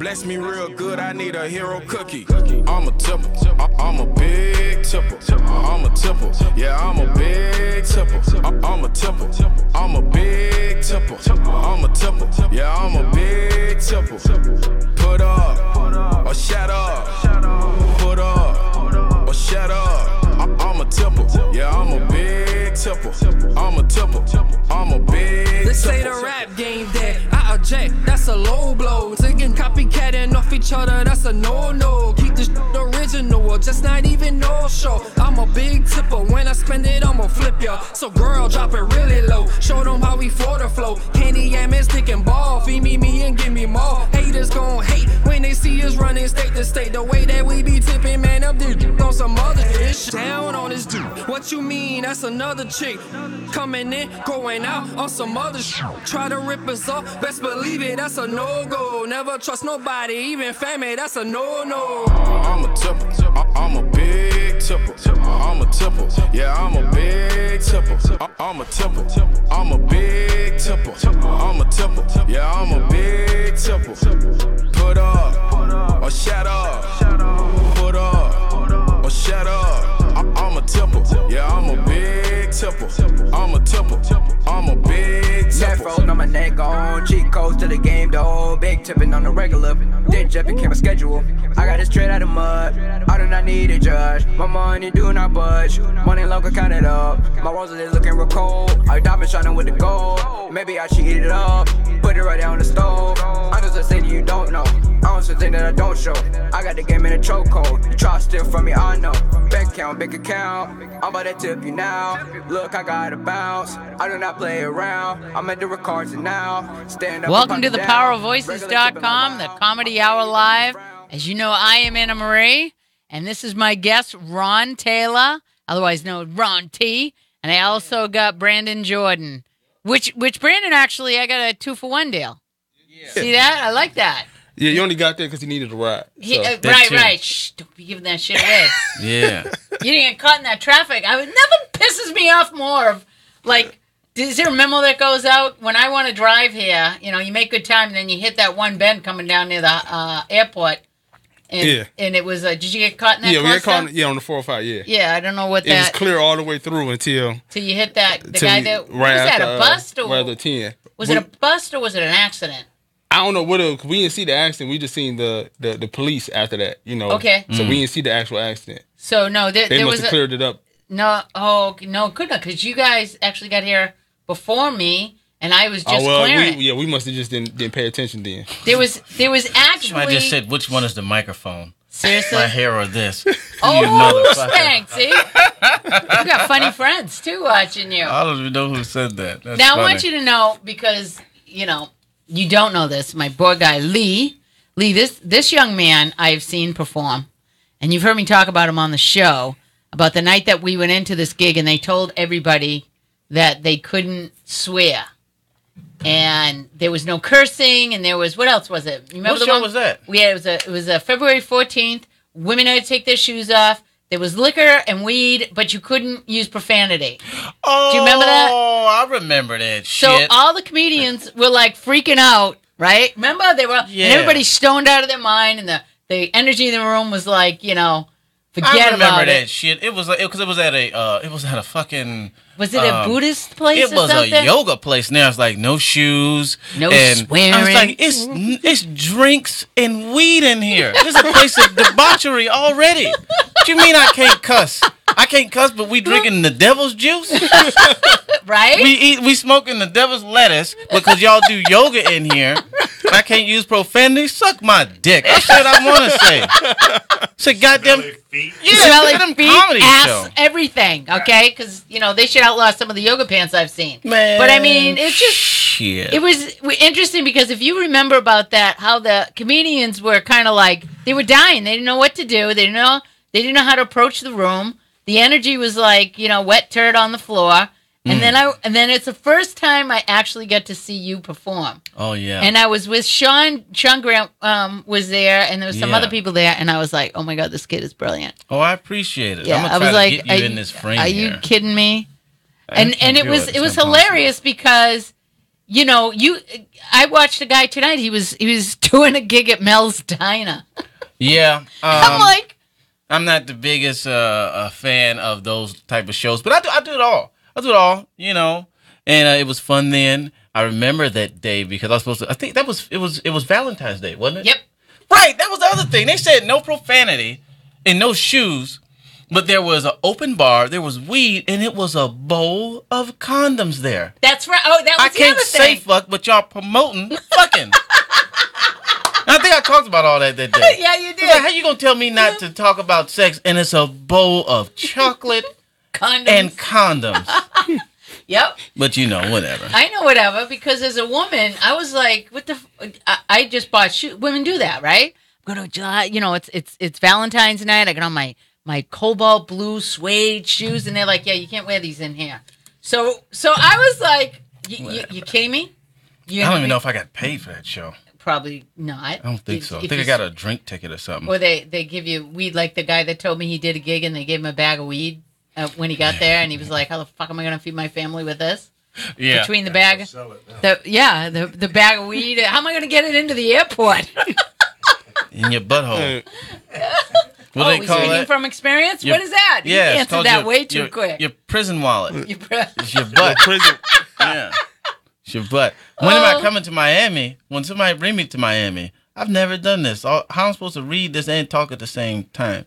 Bless me real good, I need a hero cookie. I'm a tipper, I'm a big tipper. I'm a tipper, yeah, I'm a big tipper. I'm a tipper, I'm a big tipper. I'm a tipper, yeah, I'm a big tipper. Put up or shut up. Put up or shut up. I'm a tipper, yeah, I'm a big tipper. I'm a tipper, I'm a big tipper. They say the rap game dead, I object, that's a low blow. Taking copycatting off each other, that's a no-no. Keep this original, or just not even no show. I'm a big tipper, when I spend it, I'ma flip ya. So girl, drop it really low, show them how we for the flow. Candy, yam, and stick and ball, feed me and give me more. Haters gon' hate when they see us running state to state. The way that we be tipping, man, up this on some other ish. Down on this dude, what you mean, that's another chick. Coming in, going out on some other shit. Try to rip us off, best believe it, that's a no-go. Never trust nobody, even family, that's a no-no. I'm a tipper, I'm a big tipper. I'm a tipper, yeah, I'm a big tipper. I'm a tipper, I'm a big tipper. I'm a tipper, yeah, I'm a big tipper. Put up or shut up. Put up or shut up. I'm a tipper, yeah, I'm a big tipper. I'm a tipper, I'm a big tipper. Left roll on my neck on, cheat codes to the game though. Big tipping on the regular, then jet became a schedule. I got it straight out of mud, I do not need a judge. My money do not budge, money local count it up. My roses is looking real cold, I diamond shining with the gold. Maybe I should eat it up, put it right down on the stove. I'm just a thing you don't know, I'm just a thing that I don't show. I got the game in a chokehold, you try to steal from me, I know. Bank account, big account, I'm about to tip you now. Look, I got a bounce, I do not play around. I'm at the records now. Stand up. Welcome to the PowerOfVoices.com, the Comedy Hour Live. As you know, I am Anna Marie, and this is my guest, Ron Taylor, otherwise known as Ron T. And I also got Brandon Jordan, which Brandon actually, I got a 2-for-1 deal. Yeah. See that? I like that. Yeah, you only got that because he needed a ride. So. Right. Shh, don't be giving that shit away. Yeah. You didn't get caught in that traffic. Nothing pisses me off more of, like, is there a memo that goes out? When I want to drive here, you make good time, and then you hit that one bend coming down near the airport. And, and it was, did you get caught in that cluster? We got caught on the 405, yeah. Yeah, I don't know what that... It was clear all the way through until... Till you hit that, the guy that... Right was that, a bust? Or, right after 10. Was it a bust or was it an accident? I don't know what it was. We didn't see the accident. We just seen the police after that, Okay. So we didn't see the actual accident. So, no, there they was... must have cleared it up. No, could not, because you guys actually got here before me, and I was just clearing. We must have just didn't pay attention then. There was actually... I just said, which one is the microphone? Seriously? My hair or this? Oh, thanks, see? You got funny friends, too, watching you. I don't even know who said that. That's now, funny. I want you to know, because, you don't know this, my boy guy, Lee, this young man I've seen perform, and you've heard me talk about him on the show, about the night that we went into this gig, and they told everybody that they couldn't swear. And there was no cursing, and there was, what else was it? Remember what show was that? It was February 14th. Women had to take their shoes off. There was liquor and weed, but you couldn't use profanity. Oh, do you remember that? Oh, I remember that shit. So all the comedians were like freaking out, right? Remember? They were, and everybody stoned out of their mind, and the energy in the room was like, forget about it. I remember that shit. It was like, because it was at a fucking... Was it a Buddhist place or something? It was a yoga place. Now it's like no shoes. No and swearing. I was like, it's drinks and weed in here. This is a place of debauchery already. What you mean I can't cuss? I can't cuss, but we drinking the devil's juice? Right? We smoking the devil's lettuce because y'all do yoga in here. I can't use profanity. Suck my dick. That's what I want to say. It's a goddamn feet. Yeah, them feet, ass, show. Everything. Okay, because they should outlaw some of the yoga pants I've seen. Man, but I mean, it's just shit. It was interesting because if you remember about that, how the comedians were kind of like they were dying. They didn't know what to do. They didn't know how to approach the room. The energy was like wet turd on the floor. And then it's the first time I actually get to see you perform. Oh yeah. And I was with Sean Grant was there, and there was some other people there, and I was like, oh my god, this kid is brilliant. Oh, I appreciate it. Yeah, I'm gonna try to get you in this frame. Are you kidding me? And it was hilarious because you know, I watched a guy tonight. He was doing a gig at Mel's Diner. Yeah. I'm like, I'm not the biggest fan of those type of shows, but I do it all. I do it all, you know. And it was fun then. I remember that day because I was supposed to. I think it was Valentine's Day, wasn't it? yep. Right. That was the other thing. They said no profanity and no shoes, but there was an open bar. There was weed, and it was a bowl of condoms there. That's right. Oh, that was I the can't other say thing. fuck, but y'all promoting fucking. I think I talked about all that day. Yeah, you did. Like, how you gonna tell me not to talk about sex and it's a bowl of chocolate Condoms. and condoms? Yep. But you know, whatever. I know whatever because as a woman, I was like, what the? I just bought shoes. Women do that, right? I'm going to July. You know, it's Valentine's night. I got on my cobalt blue suede shoes, and they're like, yeah, you can't wear these in here. So I was like, you kidding me? I don't even know if I got paid for that show. Probably not. I don't think so. I think I got a drink ticket or something. Or they give you weed, like the guy that told me he did a gig and they gave him a bag of weed when he got there, and he was like, how the fuck am I going to feed my family with this? Yeah. Between the bag, the bag of weed. How am I going to get it into the airport? In your butthole. What do they he's call speaking that? from experience? What is that? Yeah, You it's answered called that way too quick. Your prison wallet. You It's your butt. Prison. Yeah. It's your butt. When am I coming to Miami? When somebody bring me to Miami, I've never done this. How am I supposed to read this and talk at the same time?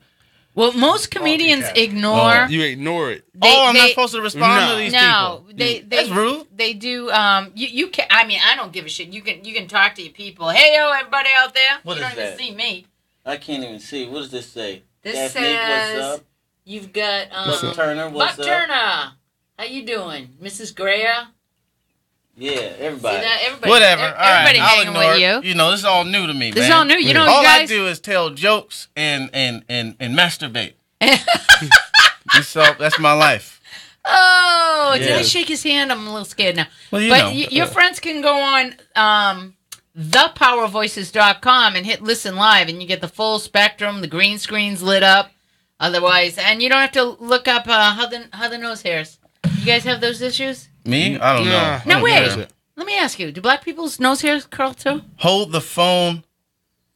Well, most comedians ignore. You ignore it. I'm not supposed to respond to these No, people. That's rude. They do. You can. I mean, I don't give a shit. You can talk to your people. Hey, yo, everybody out there. What you is don't even that? see me. I can't even see. What does this say? This Daphne, says what's up? you've got Buck Turner, what's Buck up? Turner. How you doing, Mrs. Greer? Yeah, everybody. See that? Everybody. Whatever. Everybody All right, I'll hanging ignore with it. you. You know, this is all new to me, This is man. all new. You know, all you guys. I do is tell jokes and masturbate. So that's my life. Oh, did Yeah. I shake his hand? I'm a little scared now. Well, you but know. your friends can go on thepowervoices.com and hit listen live, and you get the full spectrum. The green screen's lit up. Otherwise, and you don't have to look up how the nose hairs. You guys have those issues? Me? I don't know. No, I don't wait. care. Let me ask you: do black people's nose hairs curl too? Hold the phone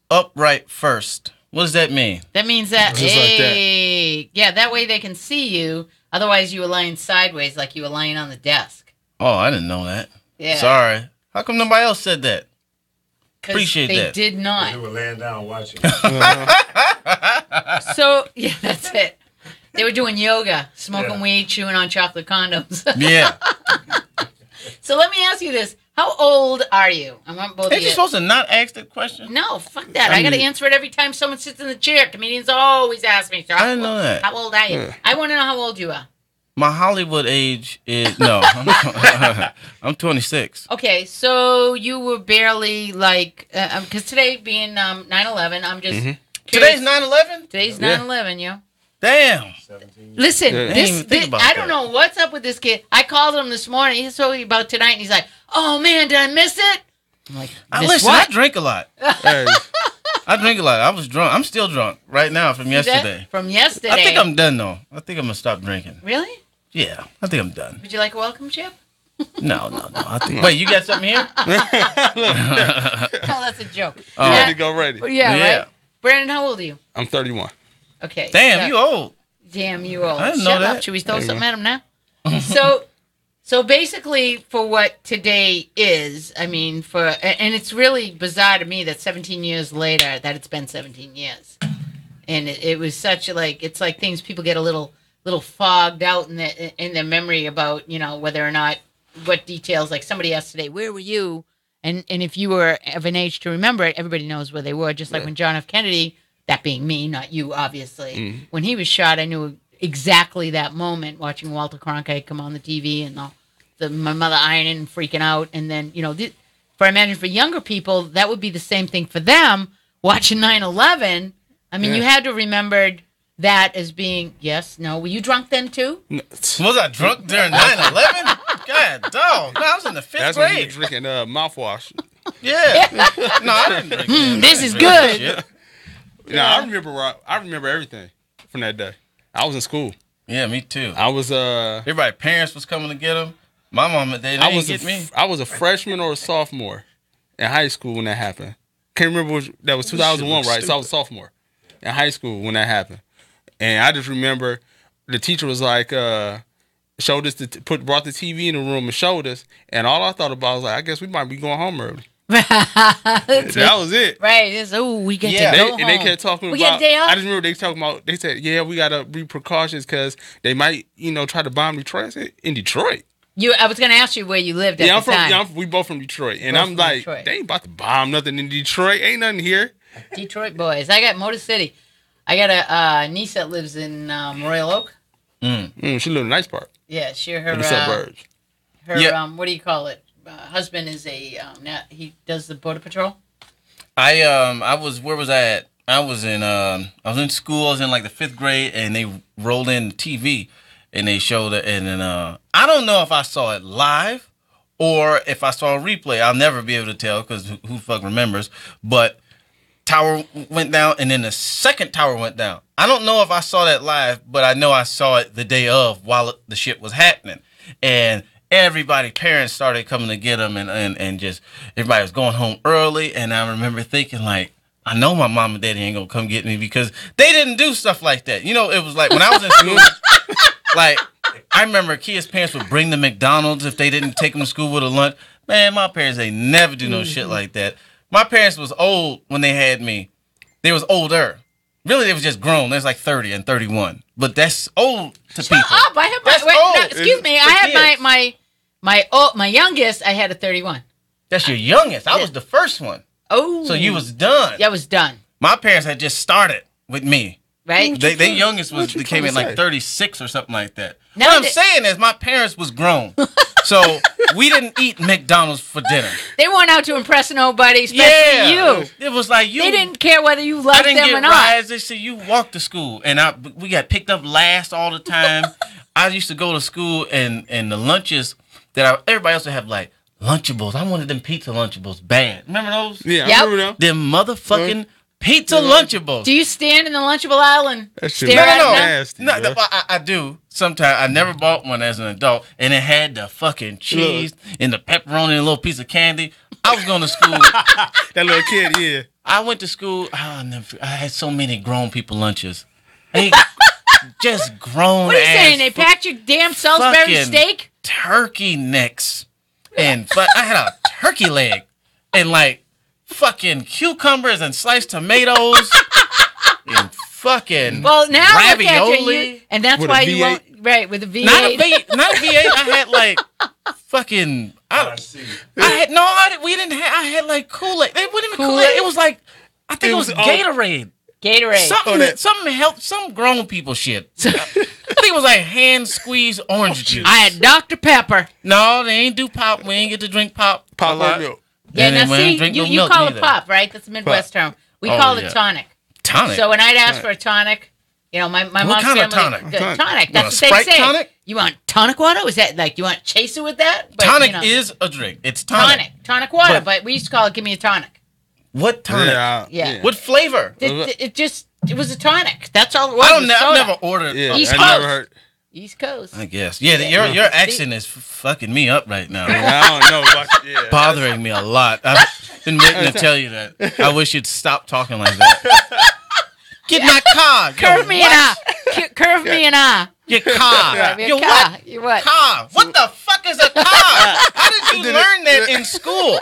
upright first. What does that mean? That means that, Just like that. hey, yeah, that way they can see you. Otherwise, you were lying sideways like you were lying on the desk. Oh, I didn't know that. Yeah. Sorry. How come nobody else said that? 'Cause Appreciate they that. did not. They were laying down watching. So, yeah, that's it. They were doing yoga, smoking weed, chewing on chocolate condoms. Yeah. So let me ask you this. How old are you? I want both Ain't of you you. supposed to not ask that question? No, fuck that. I got to answer it every time someone sits in the chair. Comedians always ask me. So I didn't know that. How old are you? I want to know how old you are. My Hollywood age is no. I'm 26. Okay, so you were barely like, because today being 9/11, I'm just curious. Today's 9/11. Today's 9/11, yo. Damn. Listen, Yeah. I didn't this, even think about I that. don't know what's up with this kid. I called him this morning. He told me about tonight, and he's like, "Oh man, did I miss it?" I'm like, "Miss Listen, I what?" drink a lot. Hey, I drink a lot. I was drunk. I'm still drunk right now from yesterday. From yesterday. I think I'm done though. I think I'm gonna stop drinking. Really? Yeah, I think I'm done. Would you like a welcome chip? No. I think. Wait, you got something here? No, that's a joke. ready to go ready. Yeah, Yeah. right. Brandon, how old are you? I'm 31. Okay. Damn, so- you old. Damn, you old. I didn't know Shut up. that. Should we throw something at him now? So basically, for what today is, I mean, and it's really bizarre to me that 17 years later, that it's been 17 years, and it was such a, like, it's like things people get a little fogged out in their memory about, you know, whether or not what details. Like somebody asked today, where were you? And if you were of an age to remember it, everybody knows where they were. Just like when John F. Kennedy, that being me, not you, obviously, when he was shot, I knew exactly that moment watching Walter Cronkite come on the TV and my mother ironing and freaking out. And then, you know, I imagine for younger people, that would be the same thing for them watching 9/11. I mean, you had to remember that as being, yes, no. Were you drunk then too? Was I drunk during 9/11? God, dog. No, I was in the 5th That's when you were grade. drinking mouthwash. Yeah. No, I didn't drink. that. This is Shit. good. No, I remember everything from that day. I was in school. Yeah, me too. I was Everybody, parents was coming to get them. My mom, they didn't get me. I was a freshman or a sophomore in high school when that happened. Can't remember which, that was 2001, right? So I was a sophomore in high school when that happened. And I just remember the teacher was like, showed us brought the TV in the room and showed us. And all I thought about was like, I guess we might be going home early. That was it. Right. It's, we get to go home. And they kept talking we about. Get a day off? I just remember they talking about. They said, "Yeah, we gotta be precautions because they might, try to bomb Detroit." I said, in Detroit. I was gonna ask you where you lived at the time. Yeah, we both from Detroit, and I'm like, Detroit. They ain't about to bomb nothing in Detroit. Ain't nothing here. Detroit boys. I got Motor City. I got a niece that lives in Royal Oak. She lives in a nice part. Yeah, her in the suburbs. Her what do you call it? Husband is he does the border patrol. I was where was I at? I was in school. I was in like the 5th grade, and they rolled in the TV, and they showed it. And then I don't know if I saw it live or if I saw a replay. I'll never be able to tell because who fuck remembers. But tower went down, and then the second tower went down. I don't know if I saw that live, but I know I saw it the day of while the shit was happening, and parents started coming to get them, and just everybody was going home early. And I remember thinking, like, I know my mom and daddy ain't gonna come get me because they didn't do stuff like that. It was like when I was in school, like, I remember kids' parents would bring the McDonald's if they didn't take them to school with a lunch. Man, my parents, they never do no shit like that. My parents was old when they had me. They was older. Really, they was just grown. They was like 30 and 31. But that's old to people. Shut up. I have no, excuse me. I had my youngest, I had a 31. That's your youngest. I was the first one. Oh. So you was done. Yeah, I was done. My parents had just started with me. Right? They youngest came in like 36 or something like that. What I'm saying is my parents was grown. So we didn't eat McDonald's for dinner. They weren't out to impress nobody, especially you. It was like you. They didn't care whether you loved them or not. I didn't get rides. They said you walk to school, and we got picked up last all the time. I used to go to school, and the lunches that everybody else would have like Lunchables. I wanted them pizza Lunchables bad. Remember those? Yeah, I remember them. Them motherfucking pizza Lunchables. Do you stand in the Lunchable aisle and stare at them? Nasty, no, I do. Sometimes I never bought one as an adult, and it had the fucking cheese and the pepperoni and a little piece of candy. I was going to school. That little kid, yeah. I went to school. I had so many grown people lunches. Hey, just grown. What are you saying? They packed your damn Salisbury steak? Turkey necks, but I had a turkey leg, and like fucking cucumbers and sliced tomatoes, and fucking ravioli. Look at you, and that's with why you won't with a V8. Not a V8. I had like fucking. We didn't have. I had like Kool-Aid. They wouldn't even Kool-Aid. It was like I think it was Gatorade. Something helped some grown people shit. I think it was like hand squeezed orange juice. I had Dr. Pepper. No, they ain't do pop. We ain't get to drink pop. Pop or milk. Yeah, now see, you call it pop, right? That's a Midwest term. We call it tonic. Tonic. So when I'd ask for a tonic, my mom's what kind family. Of tonic? Tonic. That's what they say. Tonic? You want tonic water? Was that like you want chaser with that? But, tonic is a drink. It's tonic. Tonic water, but we used to call it "Give me a tonic." What tonic? Yeah. What flavor? It was a tonic. That's all it was. I've never ordered. Yeah, East I Coast. never heard. East Coast. I guess. Yeah, your accent is fucking me up right now. I don't know. Bothering me a lot. I've been waiting to tell you that. I wish you'd stop talking like that. Get my car. Curve me and I. Your car. Your car. Your what? Car. What the fuck is a car? How did you learn that in school?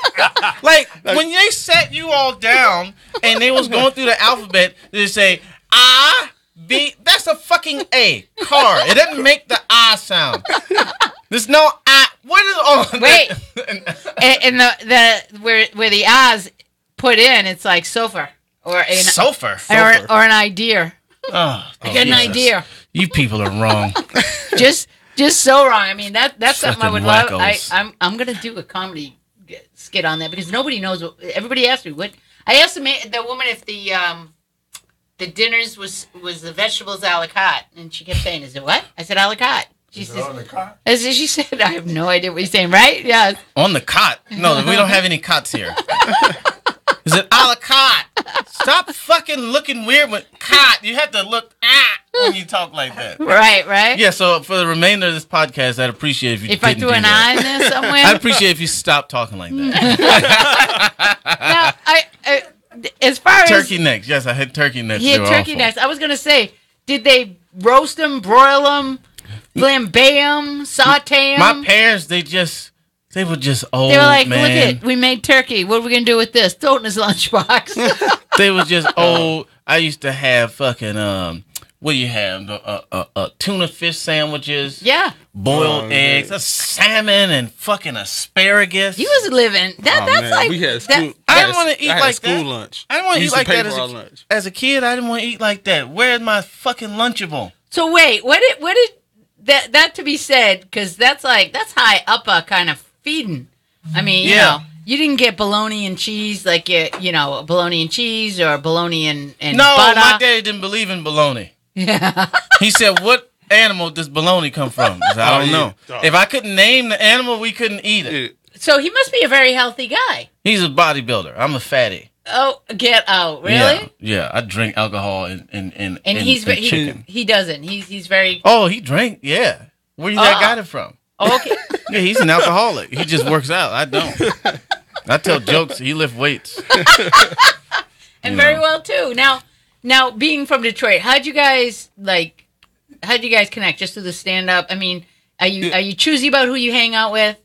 Like when they sat you all down and they was going through the alphabet, they say I, B. That's a fucking A. Car. It doesn't make the I sound. There's no I. What is Wait. And the where the I's put in, it's like sofa or sofa or an idea. Oh, I got an idea. You people are wrong. just so wrong. I mean that's something I would wackos. love. I'm gonna do a comedy skit on that because nobody knows. Everybody asked me what. I asked the woman if the dinners was the vegetables a la carte, and she kept saying, "Is it what?" I said, "A la carte." She said, "I have no idea what you're saying." Right? Yeah. On the cot? No, we don't have any cots here. Is it a la carte? Stop fucking looking weird with cot. You have to look when you talk like that. Right. Yeah, so for the remainder of this podcast, I'd appreciate if you If I didn't threw do an that. eye in there somewhere. I'd appreciate if you stopped talking like that. Now, as far as Turkey necks. Yes, I had turkey necks. he They had were turkey awful. necks, I was gonna say, did they roast them, broil them, flambe them, saute My them? parents, they were just old, They were like, man. "Look it, we made turkey. What are we gonna do with this?" Throw it in his lunchbox. They were just old. I used to have fucking what do you have? Tuna fish sandwiches. Yeah, Boiled eggs, a salmon, and fucking asparagus. he was living. That's man, like we had that- school. I didn't want to eat I had like school that. lunch. I didn't want to We eat used to like pay that for our lunch. as a kid. I didn't want to eat like that. Where's my fucking Lunchable? So wait, what did that to be said? Because that's high upper kind of feeding. I mean, you Yeah. know, you didn't get bologna and cheese like bologna and cheese or bologna and No, butter. my daddy didn't believe in bologna. Yeah. He said, "What animal does bologna come from?" I said, I don't yeah. know. If I couldn't name the animal, we couldn't eat it. Yeah. So he must be a very healthy guy. He's a bodybuilder. I'm a fatty. Oh, get out! Really? Yeah. I drink alcohol and And he chicken. he doesn't. He's very. Oh, he drank. Yeah. Where you that got it from? Oh, okay. Yeah, he's an alcoholic. He just works out. I don't. I tell jokes. He lift weights. And You very know. well too. Now being from Detroit, how'd you guys connect? Just through the stand up? I mean, are you choosy about who you hang out with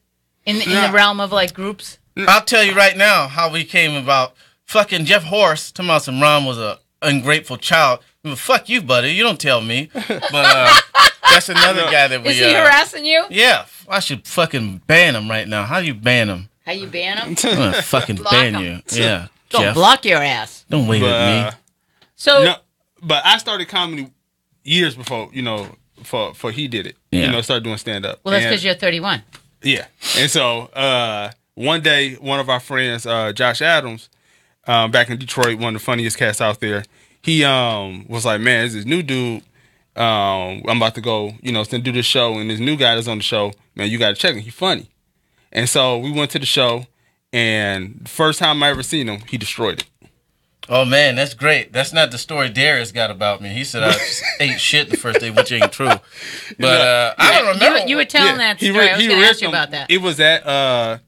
in the realm of like groups? I'll tell you right now how we came about. Fucking Jeff Horst, talking about some Ron was a ungrateful child. Well, fuck you, buddy. You don't tell me. But that's another guy that we. Is he harassing you? Yeah, I should fucking ban him right now. How do you ban him? How you ban him? I'm gonna fucking Block ban him. you. Yeah, Don't Jeff. block your ass. Don't wave at me. So No, but I started comedy years before, for he did it. Yeah. Started doing stand up. well, that's because you're 31. Yeah. And so one day, one of our friends, Josh Adams, back in Detroit, one of the funniest cats out there, he was like, man, there's this new dude. I'm about to go, to do this show, and this new guy that's on the show, man, you got to check him. He's funny. And so we went to the show, and the first time I ever seen him, he destroyed it. Oh man, that's great. That's not the story Darius got about me. He said I ate shit the first day, which ain't true. But I don't remember. You were telling that story. I was going to ask you about that. It was at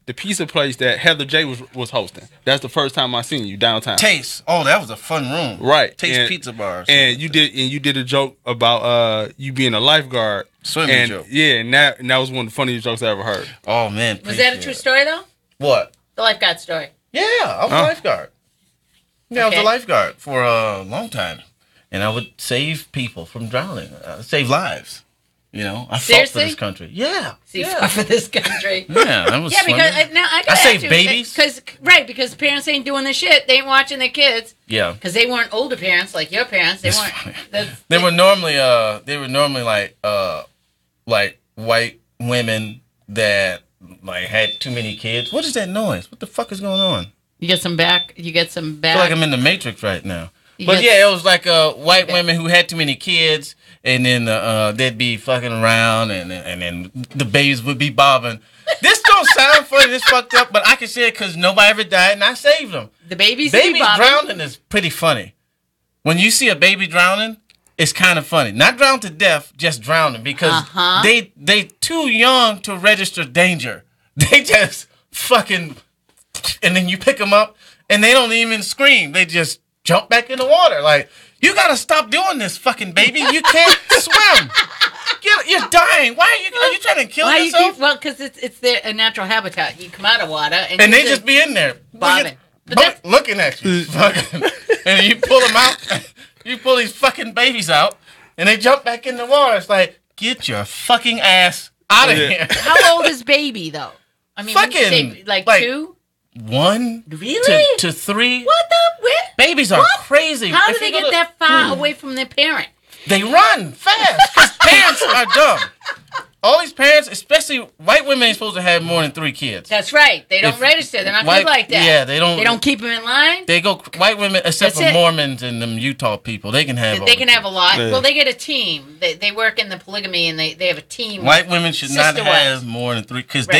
the pizza place that Heather J was hosting. That's the first time I seen you downtown. Taste. Oh, that was a fun room. Right. Taste And- Pizza Bar. And you did a joke about you being a lifeguard. Swimming joke. Yeah, and that was one of the funniest jokes I ever heard. Oh man. Was that a true story though? What? The lifeguard story. Yeah, I was a lifeguard. Yeah, I was Okay. a lifeguard for a long time, and I would save people from drowning, save lives. I fought for Seriously? this country. Yeah, See, yeah, for this country. yeah. That was Yeah, because funny. now I gotta I ask saved you, babies. because parents ain't doing the shit. They ain't watching their kids Yeah, because they weren't older parents like your parents. They That's weren't. funny. that's- they were normally like white women that like had too many kids. What is that noise? What the fuck is going on? You get some back. You get some I back. feel like I'm in the Matrix right now. You But get- yeah, it was like white women who had too many kids, and then they'd be fucking around, and then the babies would be bobbing. This don't sound funny, this fucked up, but I can say it because nobody ever died, and I saved them. the babies. Babies bobbing. drowning is pretty funny. When you see a baby drowning, it's kind of funny. Not drowned to death, just drowning, because they too young to register danger. They just fucking, and then you pick them up, and they don't even scream. They just jump back in the water. Like, you gotta stop doing this, fucking baby. You can't swim. You're dying. Why are you trying to kill Why you yourself? keep, well, because it's their a natural habitat. You come out of water and And you they just be in there bobbing. But that's- looking at you. Fucking, and you pull them out. You pull these fucking babies out, and they jump back in the water. It's like, get your fucking ass out of here. How old is baby though? I mean, when you Fucking, say, like 2. 1 Really? to 3. What the? Where? Babies are crazy. How If do they you go get to- that far away from their parent? They run fast because parents are dumb. All these parents, especially white women, ain't supposed to have more than 3 kids. That's right. They don't If register. They're not white- good like that. yeah, they don't- They don't keep them in line. They go white women, except That's for it. Mormons and them Utah people. They can have. They can have a lot. Yeah. Well, they get a team. They work in the polygamy and they have a team. White women should not Sister wives. have more than 3 because Right.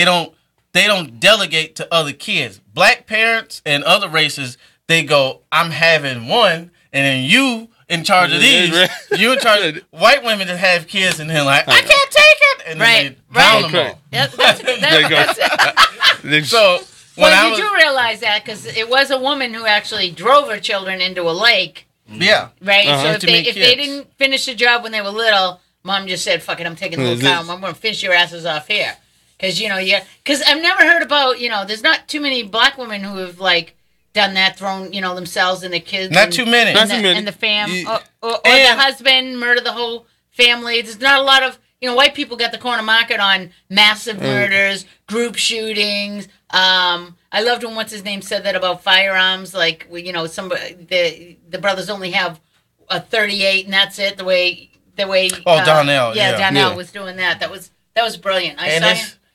they don't delegate to other kids. Black parents and other races, they go, I'm having 1, and then you in charge of these. You in charge of white women that have kids and then like, I can't take it. And then they drown them all. That's So when well, I you was, do realize that because it was a woman who actually drove her children into a lake, yeah. right? So if To they meet if they kids. didn't finish the job when they were little, mom just said, "Fuck it, I'm taking the little cow. I'm going to finish your asses off here." Because because I've never heard about there's not too many black women who have like done that, thrown themselves and their kids. Not too many. And Not too many. And the fam Yeah. or the husband murder the whole family. There's not a lot of white people got the corner market on massive murders, group shootings. I loved when what's his name said that about firearms. Like somebody the brothers only have a 38 and that's it. The way Donnell. Yeah. Donnell Yeah. was doing that. That was brilliant. And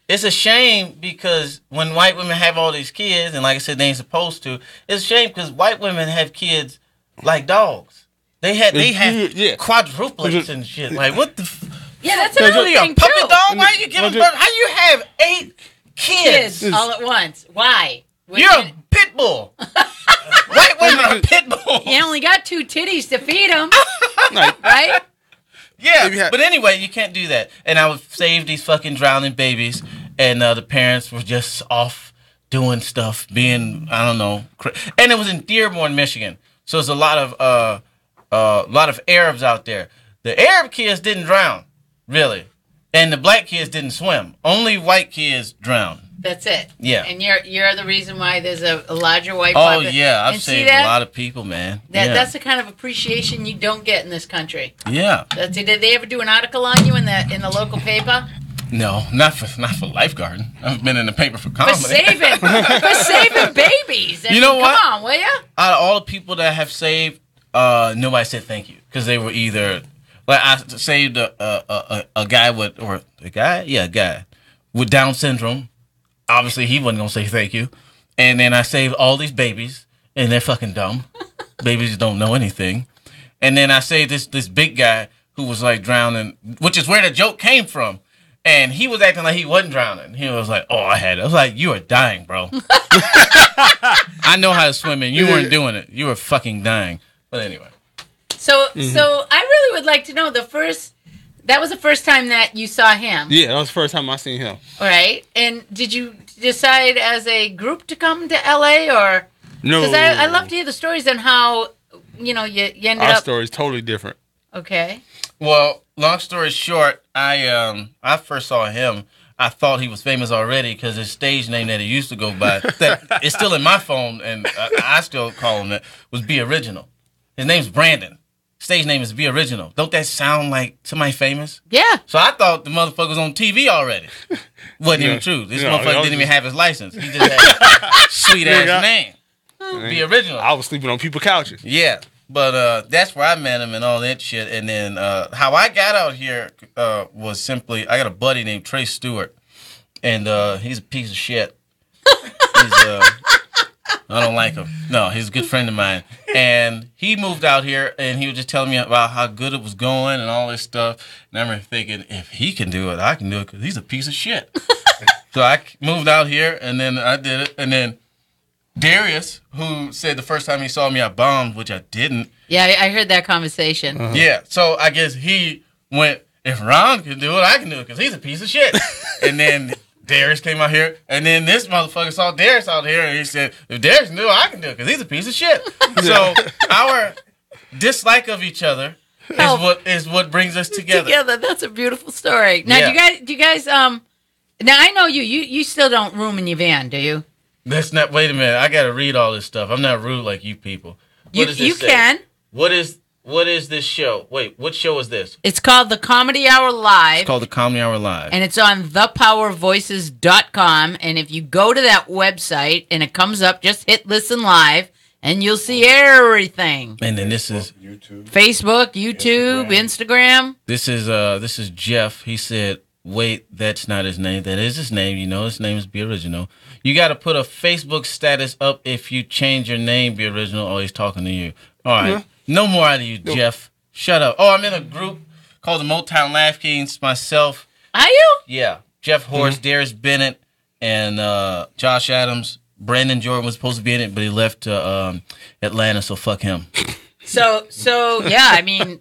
it's a shame because when white women have all these kids, and like I said, they ain't supposed to. It's a shame because white women have kids like dogs. They have quadruplets and shit. Like what the? Yeah, that's What another are you, a thing puppy too. dog? Why are you giving birth? How you have 8 kids? Kids all at once. Why? You're a pit bull. White women are pit bulls. You only got 2 titties to feed them, Like, right? Yeah, but anyway, you can't do that. And I would save these fucking drowning babies, and the parents were just off doing stuff, being and it was in Dearborn, Michigan. So there's a lot of Arabs out there. The Arab kids didn't drown, really, and the black kids didn't swim. Only white kids drowned. That's it. Yeah. And you're the reason why there's a larger white Oh population. yeah, I've And saved a lot of people, man. That's the kind of appreciation you don't get in this country. Yeah. Did they ever do an article on you in the local paper? No, not for lifeguarding. I've been in the paper for For comedy. saving babies. I You know mean, what? Come on, will you? Out of all the people that I have saved, nobody said thank you because they were either like I saved a guy a guy with Down syndrome. Obviously, he wasn't gonna say thank you. And then I saved all these babies, and they're fucking dumb. Babies don't know anything. And then I saved this big guy who was like drowning, which is where the joke came from. And he was acting like he wasn't drowning. He was like, "Oh, I had it." I was like, "You are dying, bro." I know how to swim, and you weren't doing it. You were fucking dying. But anyway. So I really would like to know that was the first time that you saw him. yeah, that was the first time I seen him. Right? And did you decide as a group to come to LA or? No, Because I love to hear the stories on how you ended our up. story's totally different. Okay. Well, long story short, I first saw him. I thought he was famous already because his stage name that he used to go by, that it's still in my phone, and I still call him that, was Be Original. His name's Brandon. Stage name is Be Original. Don't that sound like somebody famous? Yeah. So I thought the motherfucker was on TV already. Wasn't even true. This motherfucker didn't even have his license. He just had a sweet ass name. Be Original. I was sleeping on people's couches. Yeah. But that's where I met him and all that shit. And then how I got out here was simply, I got a buddy named Trey Stewart. And he's a piece of shit. I don't like him. No, he's a good friend of mine. And he moved out here, and he was just telling me about how good it was going and all this stuff. And I remember thinking, if he can do it, I can do it, because he's a piece of shit. So I moved out here, and then I did it. And then Darius, who said the first time he saw me, I bombed, which I didn't. Yeah, I heard that conversation. Yeah, so I guess he went, if Ron can do it, I can do it, because he's a piece of shit. And then Darius came out here, and then this motherfucker saw Darius out here, and he said, if Darius can do it, I can do it, because he's a piece of shit. So our dislike of each other is what brings us together. That's a beautiful story. Now, Yeah. do you guys, now I know you still don't room in your van, do you? That's not, wait a minute, I got to read all this stuff. I'm not rude like you people. What does this You say? can. What is this show? Wait, what show is this? It's called The Comedy Hour Live. It's called The Comedy Hour Live. And it's on thepowervoices.com. And if you go to that website and it comes up, just hit listen live and you'll see everything. And then this is Facebook, YouTube, Instagram. This is Jeff. He said, wait, that's not his name. That is his name. You know his name is Be Original. You got to put a Facebook status up if you change your name, Be Original, or he's talking to you. All right. Yeah. No more out of you, Jeff. Shut up. Oh, I'm in a group called the Motown Laugh Kings. Myself. Are you? Yeah. Jeff Horst, Darius Bennett, and Josh Adams. Brandon Jordan was supposed to be in it, but he left to Atlanta, so fuck him. So yeah, I mean,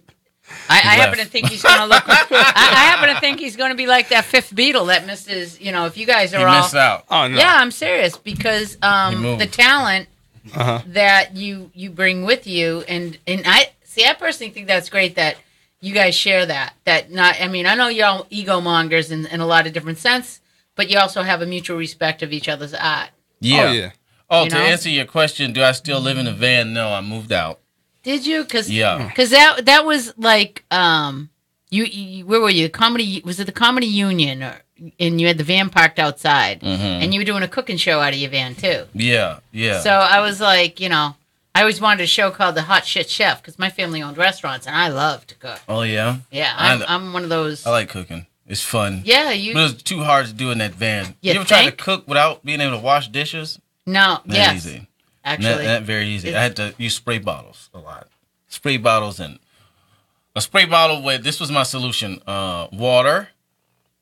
I happen to think he's going to look. I happen to think he's going to be like that fifth Beatle that misses. You know, if you guys are He all missed out. Oh no. Yeah, I'm serious because moved. the talent Uh-huh. that you bring with you, and I personally think that's great that you guys share that. That not, I mean, I know you're all ego mongers in a lot of different sense, but you also have a mutual respect of each other's art. Yeah. Oh yeah. Oh, You to know? answer your question, do I still live in a van? No, I moved out. Did you? Because Yeah. that was like you where were you? Comedy, was it the Comedy Union, and you had the van parked outside, and you were doing a cooking show out of your van too. Yeah. Yeah. So I was like, you know, I always wanted a show called The Hot Shit Chef because my family owned restaurants and I love to cook. Oh yeah. Yeah, I- I'm one of those. I like cooking. It's fun. Yeah, But you. it's too hard to do in that van. You You ever tried to think? cook without being able to wash dishes? No, Not yes, easy. actually. Not very easy. I had to use spray bottles a lot. Spray bottles and a spray bottle with, this was my solution, water,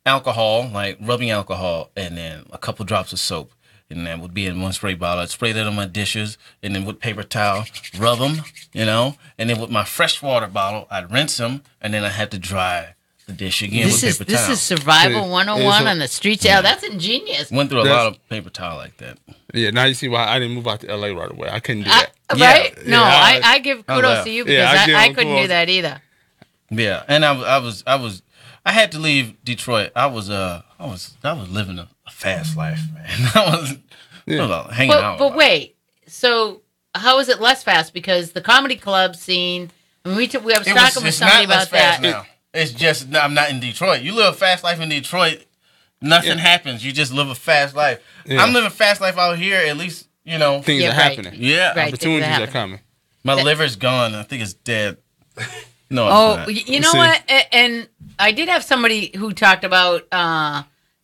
alcohol, like rubbing alcohol, and then a couple drops of soap. And that would be in one spray bottle. I'd spray that on my dishes, and then with paper towel, rub them, you know. And then with my fresh water bottle, I'd rinse them, and then I had to dry the dish again this with is paper towel. survival 101 Yeah. on the streets. Yeah, that's ingenious. Went through a That's- lot of paper towel like that. Yeah. Now you see why I didn't move out to LA right away. I couldn't do I- that. right? Yeah. No, Yeah, I give I kudos laugh. to you because Yeah, I give I him couldn't do kudos. that either. Yeah, and I had to leave Detroit. I was living a fast life, man. I was hanging out. But wait, so how is it less fast? Because the comedy club scene. I mean, we was talking with somebody about that. now. It's just I'm not in Detroit. You live a fast life in Detroit, nothing happens. You just live a fast life. Yeah. I'm living a fast life out here. At least Things Yeah, are right. happening. yeah. Right. Opportunities things are happen. coming. My liver's gone. I think it's dead. No, Oh, it's not. you know See. what? And I did have somebody who talked about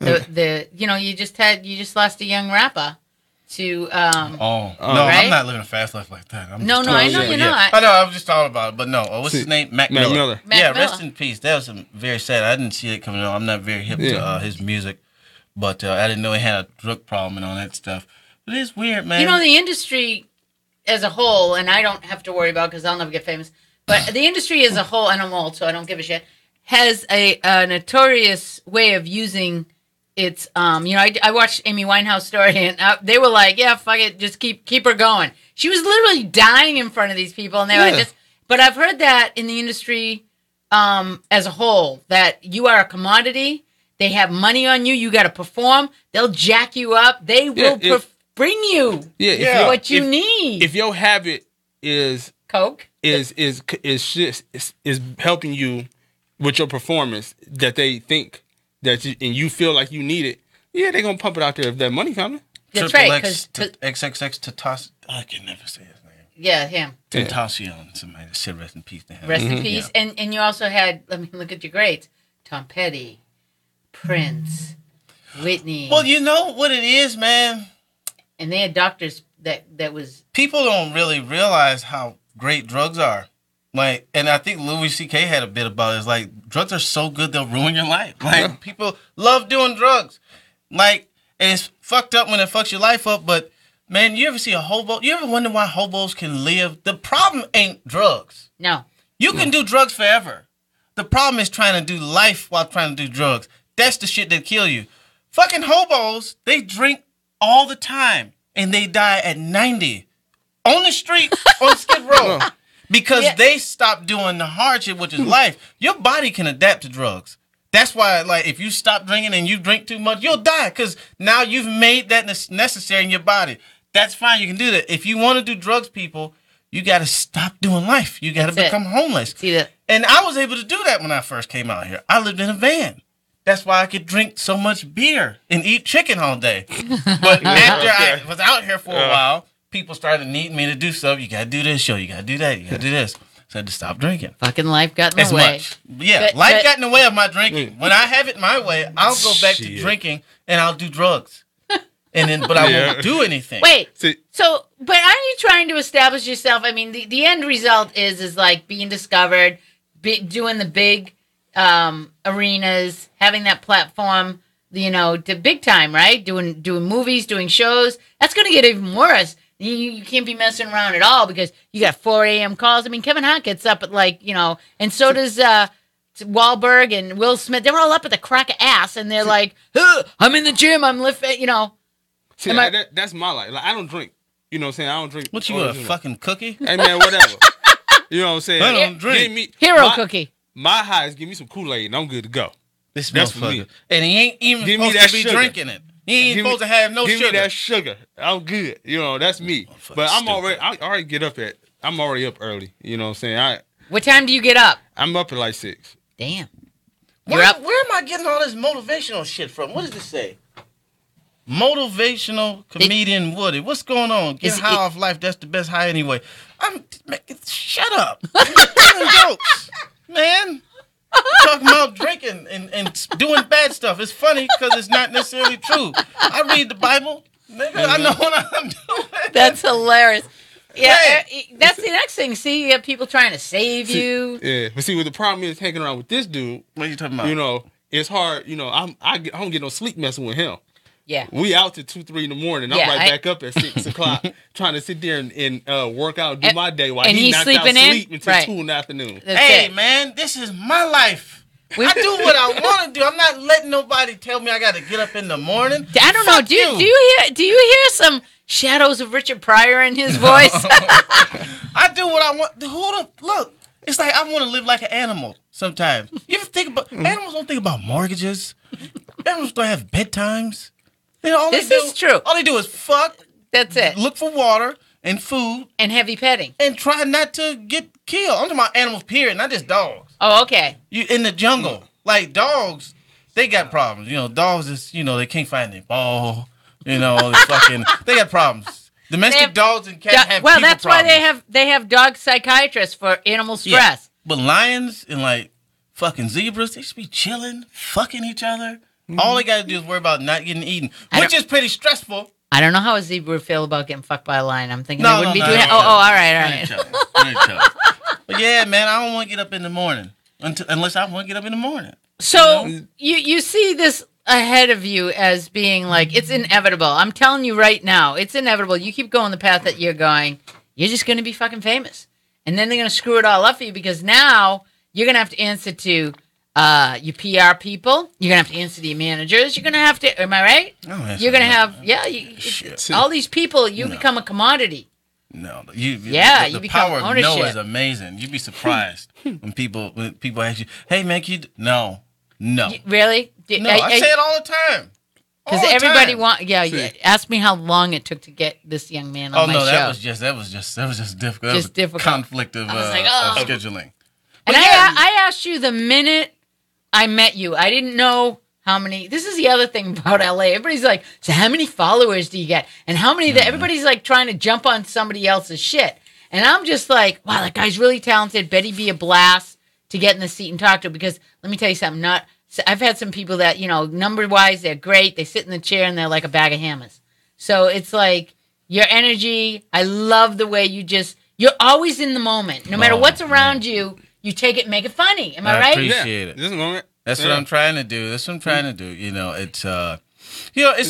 the you know you just lost a young rapper to Oh, no, Right? I'm not living a fast life like that. I'm No, just no, I talking know shit. you're Yeah. not. I know, I was just talking about it, but no. What's his See, name? Mac Mac Miller. Miller. Mac Yeah, Miller. rest in peace. That was very sad. I didn't see it coming on. I'm not very hip to Yeah. his music, but I didn't know he had a drug problem and all that stuff. But it's weird, man. you know the industry as a whole, and I don't have to worry about because I'll never get famous. But the industry as a whole, and I'm old, so I don't give a shit, has a notorious way of using its. You know, I watched Amy Winehouse story, and they were like, "Yeah, fuck it, just keep her going." She was literally dying in front of these people, and they were Yeah. just. But I've heard that in the industry as a whole, that you are a commodity. They have money on you. You got to perform. They'll jack you up. They will bring you Yeah. Yeah. what you if, need. If your habit is Coke. is helping you with your performance, that they think that you feel like you need it, yeah, they're gonna pump it out there if that money coming. That's Triple right. X Because XXX Tatas. I can never say his name. yeah, him. Yeah. Tentacion. Somebody that said rest in peace to him. Rest in peace. And you also had. Let me look at your greats. Tom Petty, Prince, Whitney. Well, you know what it is, man. And they had doctors that was. People don't really realize how great drugs are. Like, and I think Louis C.K. had a bit about it. It's like, drugs are so good they'll ruin your life. Like, people love doing drugs. Like, and it's fucked up when it fucks your life up, but man, you ever see a hobo? You ever wonder why hobos can live? The problem ain't drugs. No. You can do drugs forever. The problem is trying to do life while trying to do drugs. That's the shit that kill you. Fucking hobos, they drink all the time and they die at 90 on the street on Skid Row because they stopped doing the hard shit, which is life. Your body can adapt to drugs. That's why, like, if you stop drinking and you drink too much, you'll die because now you've made that necessary in your body. That's fine. You can do that. If you want to do drugs, people, you got to stop doing life. You got to become homeless. See that? And I was able to do that when I first came out here. I lived in a van. That's why I could drink so much beer and eat chicken all day. But after I was out here for a while, people started needing me to do stuff. You got to do this show. You got to do that. You got to do this. So I had to stop drinking. Fucking life got in the As way. much. Yeah, But- life but- got in the way of my drinking. When I have it my way, I'll go back to drinking and I'll do drugs. But I won't do anything. Wait. See, So, but aren't you trying to establish yourself? I mean, the end result is like being discovered, doing the big arenas, having that platform, you know, to big time, right? Doing movies, doing shows. That's going to get even worse. You can't be messing around at all because you got 4 a.m. calls. I mean, Kevin Hart gets up at and so does Wahlberg and Will Smith. They're all up at the crack of ass, and they're like, I'm in the gym, I'm lifting, See, that's my life. Like, I don't drink. You know what I'm saying? I don't drink. What, you a fucking cookie? Hey, man, whatever. You know what I'm saying? I don't drink. Hero cookie. My high is give me some Kool-Aid and I'm good to go. This That's for motherfucker. me. And he ain't even Give me supposed that to be sugar. drinking it. He ain't supposed to have no give sugar. Give me that sugar. I'm good. You know, that's me. But I'm already up early. You know what I'm saying? What time do you get up? I'm up at like 6. Damn. Where am I getting all this motivational shit from? What does this say? Motivational comedian Woody. What's going on? Get high off life. That's the best high anyway. Shut up. I'm telling jokes, man. Talking about drinking and doing bad stuff. It's funny because it's not necessarily true. I read the Bible. Nigga, I know what I'm doing. That's hilarious. Yeah, that's the next thing. See, you have people trying to save you. Yeah, but see, what the problem is hanging around with this dude. What are you talking about? You know, it's hard. You know, I don't get no sleep messing with him. Yeah. We out to 2, 3 in the morning. I'm back up at 6 o'clock trying to sit there and work out, do my day while he's knocked out sleep until 2 in the afternoon. Hey, man, this is my life. I do what I want to do. I'm not letting nobody tell me I got to get up in the morning. I don't know. Do you hear some shadows of Richard Pryor in his voice? I do what I want. Look, it's like I want to live like an animal sometimes. You ever think about animals? Don't think about mortgages. Animals don't have bedtimes. This is true. All they do is fuck. That's it. Look for water and food. And heavy petting. And try not to get killed. I'm talking about animals, period, not just dogs. Oh, okay. You in the jungle. Like dogs, they got problems. You know, dogs is, they can't find their ball. They got problems. Domestic dogs and cats have well, people that's problems. why they have dog psychiatrists for animal stress. Yeah. But lions and fucking zebras, they should be chilling, fucking each other. All they got to do is worry about not getting eaten, which is pretty stressful. I don't know how a zebra would feel about getting fucked by a lion. I'm thinking they wouldn't be doing it. All right. But yeah, man, I don't want to get up in the morning unless I want to get up in the morning. So you see this ahead of you as being like, it's inevitable. I'm telling you right now, it's inevitable. You keep going the path that you're going, you're just going to be fucking famous. And then they're going to screw it all up for you because now you're going to have to answer to your PR people. You're going to have to answer to your managers. You're going to have to, am I right? You're going to have, all these people, you become a commodity. No, you the become power of ownership. no is amazing. You'd be surprised when people ask you, "Hey, man, can you?" No. Really? No, I say it all the time. Because everybody wants. Yeah. Ask me how long it took to get this young man on my show. That was just difficult. Just difficult. Conflict of scheduling. And I asked you the minute I met you. I didn't know how many. This is the other thing about LA. Everybody's like, so how many followers do you get? And how many? Everybody's like trying to jump on somebody else's shit. And I'm just like, wow, that guy's really talented. Bet he'd be a blast to get in the seat and talk to. Because let me tell you something. I've had some people that, number wise, they're great. They sit in the chair and they're like a bag of hammers. So it's like your energy. I love the way you're always in the moment. No matter what's around you, you take it and make it funny. Am I right? I appreciate it. This moment. That's what I'm trying to do. It's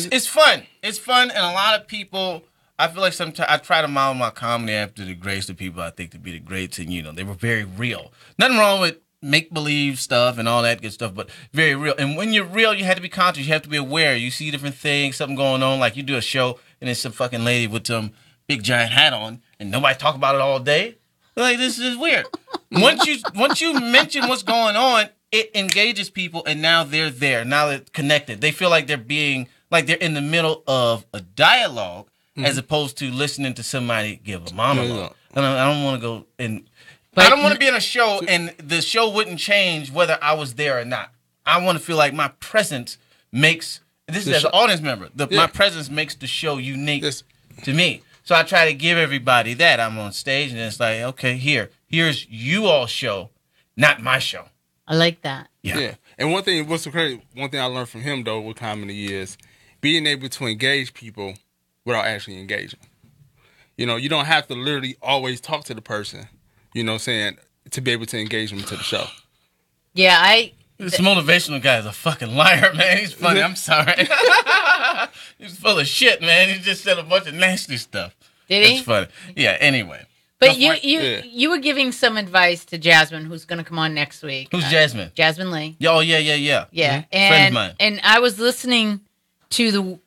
it's fun. It's fun, and a lot of people. I feel like sometimes I try to model my comedy after the greats, the people I think to be the greats, and they were very real. Nothing wrong with make believe stuff and all that good stuff, but very real. And when you're real, you have to be conscious. You have to be aware. You see different things, something going on. Like you do a show, and there's some fucking lady with some big giant hat on, and nobody talk about it all day. Like this is weird. Once you mention what's going on, it engages people, and now they're there. Now they're connected. They feel like they're they're in the middle of a dialogue as opposed to listening to somebody give a monologue. And I don't want to go and I don't want to be in a show and the show wouldn't change whether I was there or not. I want to feel like my presence makes this is as an audience member. My presence makes the show unique to me. So I try to give everybody that. I'm on stage and it's like, okay, here's you all show, not my show. I like that. Yeah. And one thing I learned from him though with comedy is being able to engage people without actually engaging. You don't have to literally always talk to the person, to be able to engage them to the show. Yeah, This motivational guy is a fucking liar, man. He's funny. I'm sorry. He's full of shit, man. He just said a bunch of nasty stuff. Did he? That's funny. Yeah. Anyway. But Yeah. you were giving some advice to Jasmine, who's going to come on next week. Who's Jasmine? Jasmine Lee. Oh yeah. Yeah, Friend of and mine. and I was listening to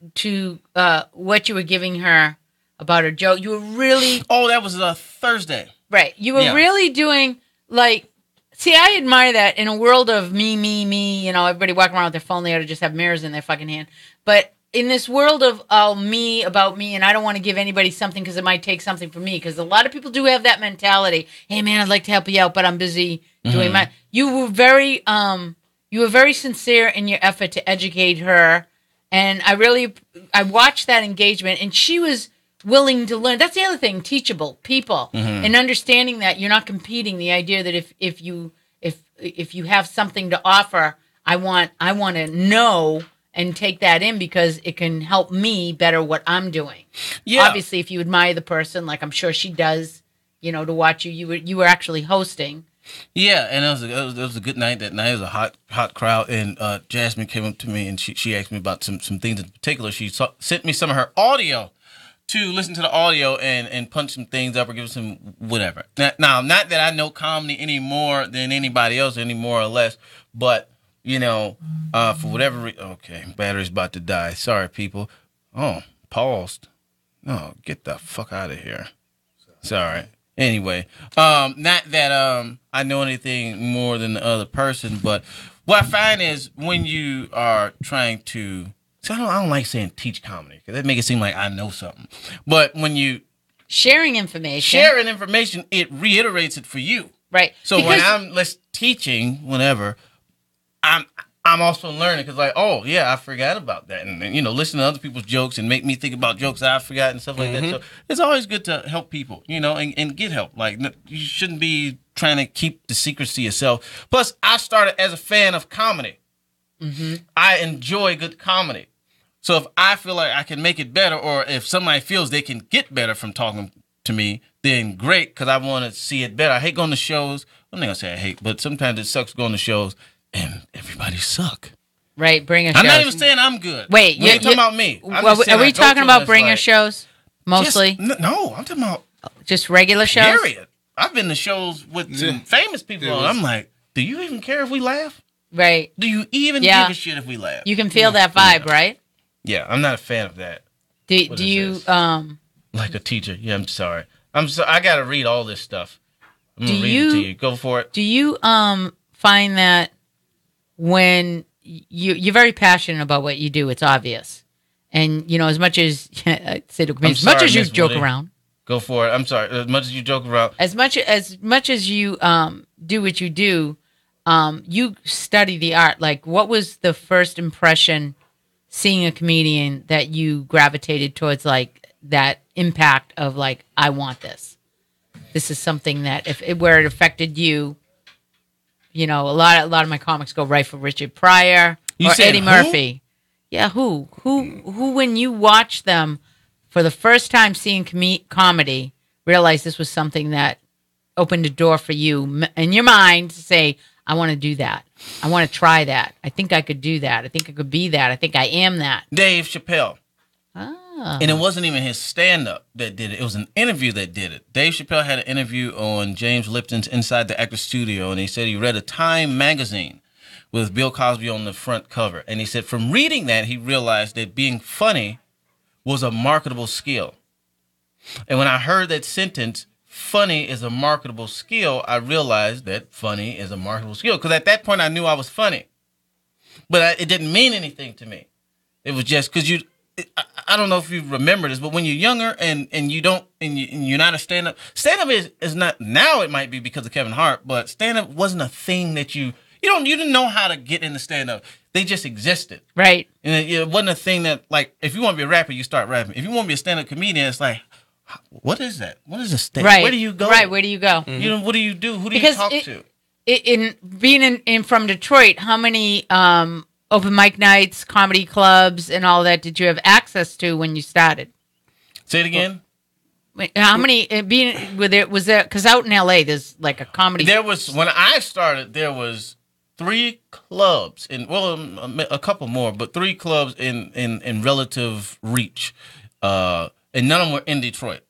what you were giving her about her joke. You were really Oh, that was Thursday. right. You were Yeah. really doing like. See, I admire that in a world of me. You know, everybody walking around with their phone. They ought to just have mirrors in their fucking hand. But in this world of me, about me, and I don't want to give anybody something because it might take something from me. Because a lot of people do have that mentality. Hey, man, I'd like to help you out, but I'm busy doing my. You were very sincere in your effort to educate her, and I watched that engagement, and she was willing to learn. That's the other thing, teachable people, and understanding that you're not competing. The idea that if you have something to offer, I want to know and take that in because it can help me better what I'm doing. Yeah. Obviously, if you admire the person, like I'm sure she does, you know, to watch you were actually hosting. Yeah, and it was a good night. That night it was a hot crowd, and Jasmine came up to me and she asked me about some things in particular. She sent me some of her audio to listen to the audio and punch some things up or give some whatever. Now, not that I know comedy any more than anybody else, any more or less, but you know, for whatever reason. Okay, battery's about to die. Sorry, people. Oh, paused. Oh, get the fuck out of here. Sorry. Anyway, not that I know anything more than the other person, but what I find is when you are trying to, so I don't like saying teach comedy because that makes it seem like I know something. But when you Sharing information. sharing information, it reiterates it for you. Right. So Because- when I'm teaching, whatever, I'm also learning because like, oh yeah, I forgot about that, and you know, listen to other people's jokes and make me think about jokes that I forgot and stuff like that. So it's always good to help people, you know, and get help. Like you shouldn't be trying to keep the secrets to yourself. Plus, I started as a fan of comedy. I enjoy good comedy. So if I feel like I can make it better, or if somebody feels they can get better from talking to me, then great, because I want to see it better. I hate going to shows. I'm not gonna say I hate, but sometimes it sucks going to shows and everybody suck. Right, bringer shows. I'm not even saying I'm good. Wait, we ain't talking about me. I'm Well, just saying are we I go talking to about that's bringer like, shows mostly? No, I'm talking about Just regular shows? period. I've been to shows with some famous people on. I'm like, do you even care if we laugh? Right. Do you even Yeah. give a shit if we laugh? You can feel that vibe, right? Yeah, I'm not a fan of that. Do What you is this? Like a teacher. Yeah, I'm sorry. I got to read all this stuff. I'm going to read it to you. Go for it. do you find that when you're very passionate about what you do, it's obvious. And you know, as much as I say to comedians, as much sorry, as you Miss joke Woody. around, Go for it. I'm sorry. As much as you joke around. as much as you do what you do, you study the art. Like, what was the first impression seeing a comedian that you gravitated towards, like that impact of like, I want this. This is something that where it affected you. You know, a lot of my comics go right for Richard Pryor You or said Eddie who? Murphy. Yeah, who when you watch them for the first time seeing comedy, realized this was something that opened a door for you in your mind to say, I want to do that. I want to try that. I think I could do that. I think I could be that. I think I am that. Dave Chappelle. Ah. And it wasn't even his stand-up that did it. It was an interview that did it. Dave Chappelle had an interview on James Lipton's Inside the Actors Studio, and he said he read a Time magazine with Bill Cosby on the front cover. And he said from reading that, he realized that being funny was a marketable skill. And when I heard that sentence, funny is a marketable skill, I realized that funny is a marketable skill. Because at that point, I knew I was funny. But it didn't mean anything to me. It was just because I don't know if you remember this, but when you're younger and you're not a stand-up is not, now it might be because of Kevin Hart, but stand-up wasn't a thing that you didn't know how to get into stand-up. They just existed. Right. And it wasn't a thing that, like, if you want to be a rapper, you start rapping. If you want to be a stand-up comedian, it's like, what is that? What is a stand-up? Right. Where do you go? Right. Where do you go? You know, what do you do? Who do Because you talk to? In being in from Detroit, how many open mic nights, comedy clubs, and all that did you have access to when you started? Say it again. Wait, how many was there? Because out in LA, there's like a comedy. There was, when I started, there was 3 clubs a couple more, but 3 clubs in relative reach, and none of them were in Detroit.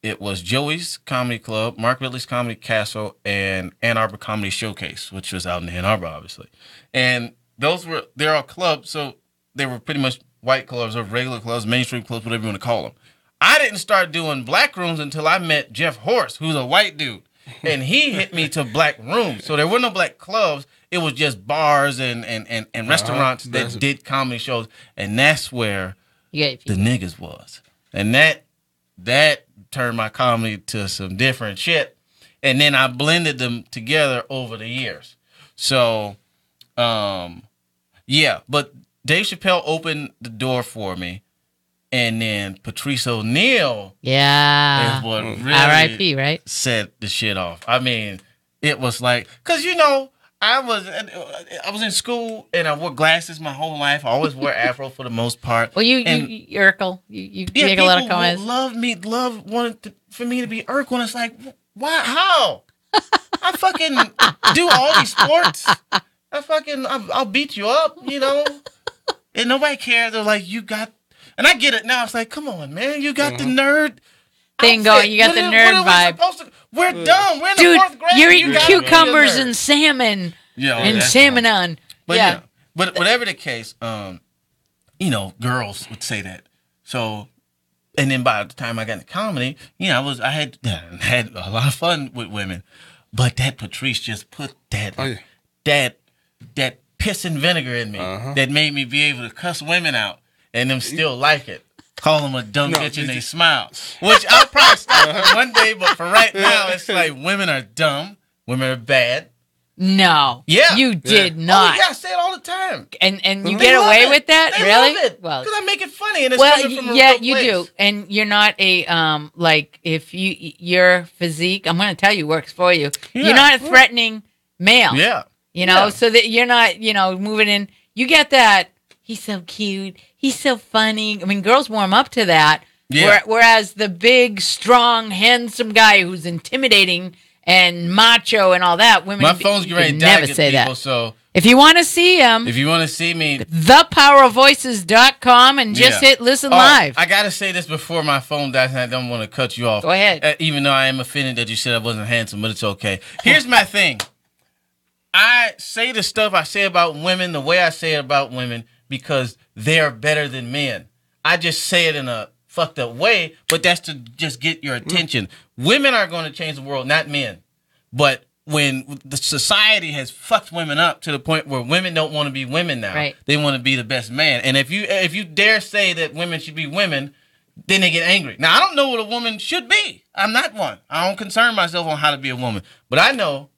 it was Joey's Comedy Club, Mark Ridley's Comedy Castle, and Ann Arbor Comedy Showcase, which was out in Ann Arbor, obviously. And they're all clubs, so they were pretty much white clubs or regular clubs, mainstream clubs, whatever you want to call them. I didn't start doing black rooms until I met Jeff Horst, who's a white dude. And he hit me to black rooms. So there were no black clubs. It was just bars and restaurants that did comedy shows. And that's where the niggas was. And that turned my comedy to some different shit. And then I blended them together over the years. So, yeah. But Dave Chappelle opened the door for me. And then Patrice O'Neal is what really R.I.P., right? set the shit off. I mean, it was like, because, I was in school and I wore glasses my whole life. I always wore afro for the most part. Well, you Urkel. You make a lot of comments. Wanted for me to be Urkel. And it's like, why? How? I fucking do all these sports. I'll beat you up, And nobody cares. They're like, you got... And I get it now. It's like, come on, man. You got the nerd thing going. You got the nerd vibe. We're dumb. We're in Dude, the 4th grade. You're eating cucumbers and salmon. And salmon on. But but whatever the case, girls would say that. So, and then by the time I got into comedy, I had a lot of fun with women. But that Patrice just put that piss and vinegar in me that made me be able to cuss women out. And them still like it. Call them a dumb bitch and they smile. Which I'll probably stop one day, but for right now, it's like women are dumb. Women are bad. No. Yeah. You did not. Oh, yeah, I say it all the time. And you get away with that? They really? love it. Well, because I make it funny. And it's coming from a real you place. do. And you're not a, if your physique, I'm going to tell you, works for you. Yeah. You're not a threatening male. Yeah. So that you're not, moving in. You get that. He's so cute. He's so funny. I mean, girls warm up to that. Yeah. Whereas the big, strong, handsome guy who's intimidating and macho and all that, women my phone's getting ready to never die say people, that. So if you want to see him, if you want to see me, thepowerofvoices.com and just hit listen live. I got to say this before my phone dies, and I don't want to cut you off. Go ahead. Even though I am offended that you said I wasn't handsome, but it's okay. Here's my thing. I say the stuff I say about women the way I say it about women because they're better than men. I just say it in a fucked up way, but that's to just get your attention. Women are going to change the world, not men. But when the society has fucked women up to the point where women don't want to be women now, right. They want to be the best man. And if you dare say that women should be women, then they get angry. Now, I don't know what a woman should be. I'm not one. I don't concern myself on how to be a woman. But I know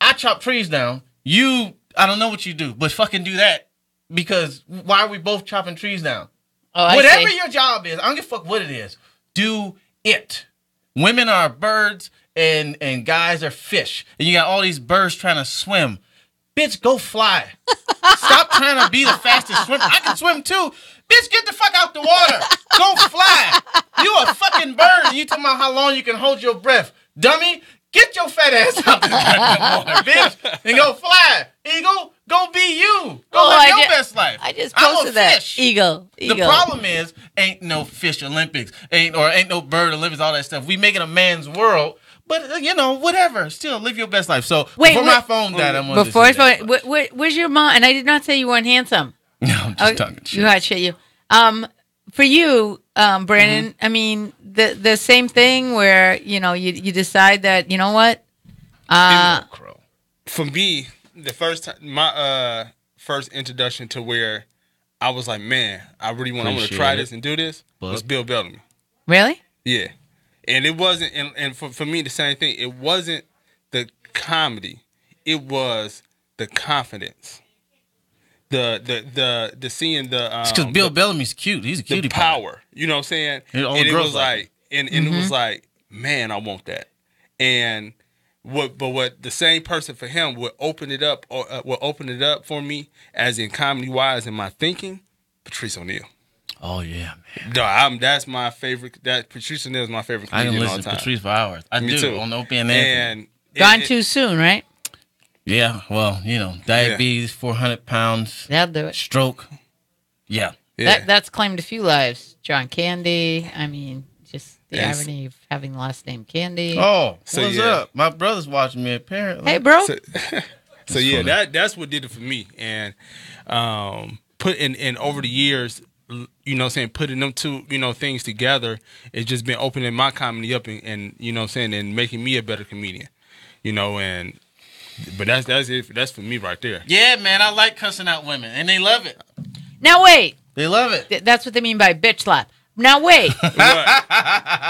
I chop trees down. I don't know what you do, but fucking do that. Because why are we both chopping trees down? Oh, whatever your job is, I don't give a fuck what it is. Do it. Women are birds and guys are fish. And you got all these birds trying to swim. Bitch, go fly. Stop trying to be the fastest swimmer. I can swim too. Bitch, get the fuck out the water. Go fly. You a fucking bird and you talking about how long you can hold your breath. Dummy, get your fat ass out the water, bitch, and go fly. Eagle, go be you. Go live your best life. I just posted that. Eagle. The problem is, ain't no fish Olympics, ain't no bird Olympics, all that stuff. We make it a man's world, but whatever. Still, live your best life. So before my phone died, I'm going to say that. Where's your mom? And I did not say you weren't handsome. No, I'm just talking shit. You hot shit, you. For you, Brandon, I mean, the same thing where, you decide that, you know what? For me, the first time, my first introduction to where I was like, man, I want to try this and do this was Bill Bellamy. Really? Yeah. And it wasn't, and for me, the same thing. It wasn't the comedy. It was the confidence. The seeing the it's because Bill Bellamy's cute. He's a cutie. The power, you know what I'm saying? And it was like, and it was like, man, I want that. And what the same person for him would open it up for me, as in comedy wise in my thinking, Patrice O'Neal. Oh yeah, man. No, that's my favorite. That Patrice O'Neal is my favorite comedian of all time. I can listen to Patrice for hours. I Me do too. on Opie and Anthony. Gone too soon, right? Yeah, well, diabetes, 400 pounds. That'll do it. Stroke. Yeah. That's claimed a few lives. John Candy. I mean, just The irony of having the last name Candy. Oh, So, what's yeah. up? My brother's watching me apparently. Hey, bro. So yeah, that's what did it for me. And put in over the years, you know what I'm saying, putting them two, you know, things together, it's just been opening my comedy up and you know what I'm saying, and making me a better comedian. You know, but that's it. That's for me right there. Yeah, man, I like cussing out women, and they love it. Now wait. They love it. That's what they mean by bitch slap. Now wait. What?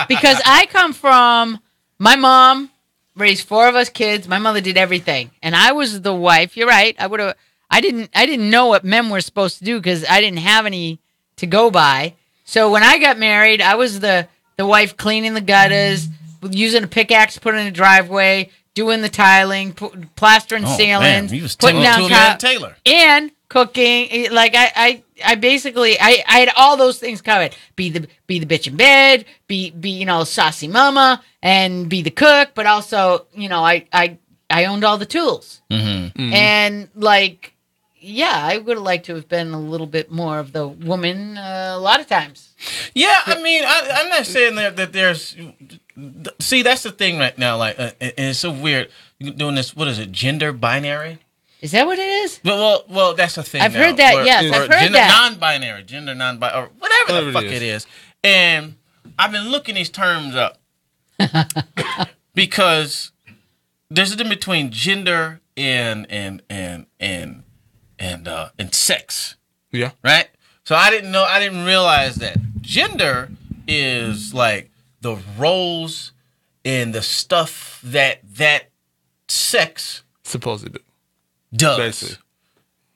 Because I come from, my mom raised 4 of us kids. My mother did everything, and I was the wife. You're right. I didn't know what men were supposed to do because I didn't have any to go by. So when I got married, I was the wife cleaning the gutters, using a pickaxe to put in the driveway, doing the tiling, plastering ceilings, he was putting down Two-Man Taylor. and cooking. Like I basically I had all those things covered. Be the bitch in bed, be you know, saucy mama, and be the cook, but also, you know, I owned all the tools. And like, yeah, I would have liked to have been a little bit more of the woman a lot of times. Yeah, I mean, I'm not saying that there's. See, that's the thing right now. Like, and it's so weird doing this. What is it? Gender binary. Is that what it is? Well, that's a thing. I've now. heard that, yes, or I've heard gender that. Non-binary, gender non-binary, or whatever the fuck it is. And I've been looking these terms up because there's a difference between gender and sex, Yeah. right? So I didn't realize that gender is like the roles and the stuff that sex Supposed to do. does, Basically.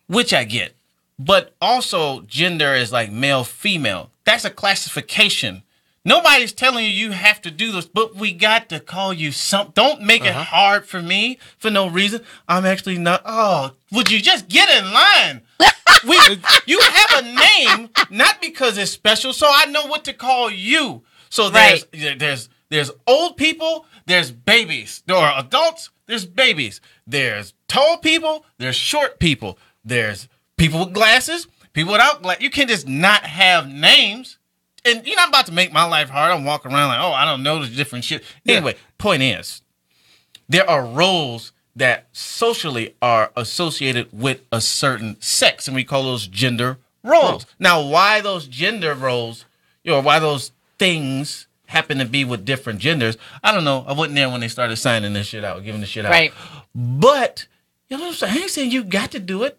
which I get. But also gender is like male, female. That's a classification. Nobody's telling you have to do this, but we got to call you something. Don't make it hard for me for no reason. I'm actually not. Oh, would you just get in line? You have a name, not because it's special, so I know what to call you. So there's old people, there's babies. There are adults, there's babies. There's tall people, there's short people. There's people with glasses, people without glasses. You can't just not have names. And you're not about to make my life hard. I'm walking around like, oh, I don't know the different shit. Anyway, point is, there are roles that socially are associated with a certain sex, and we call those gender roles. Now, why those gender roles, why those things happen to be with different genders, I don't know. I wasn't there when they started signing this shit out, giving this shit out. Right. But, you know what I'm saying? I ain't saying you got to do it,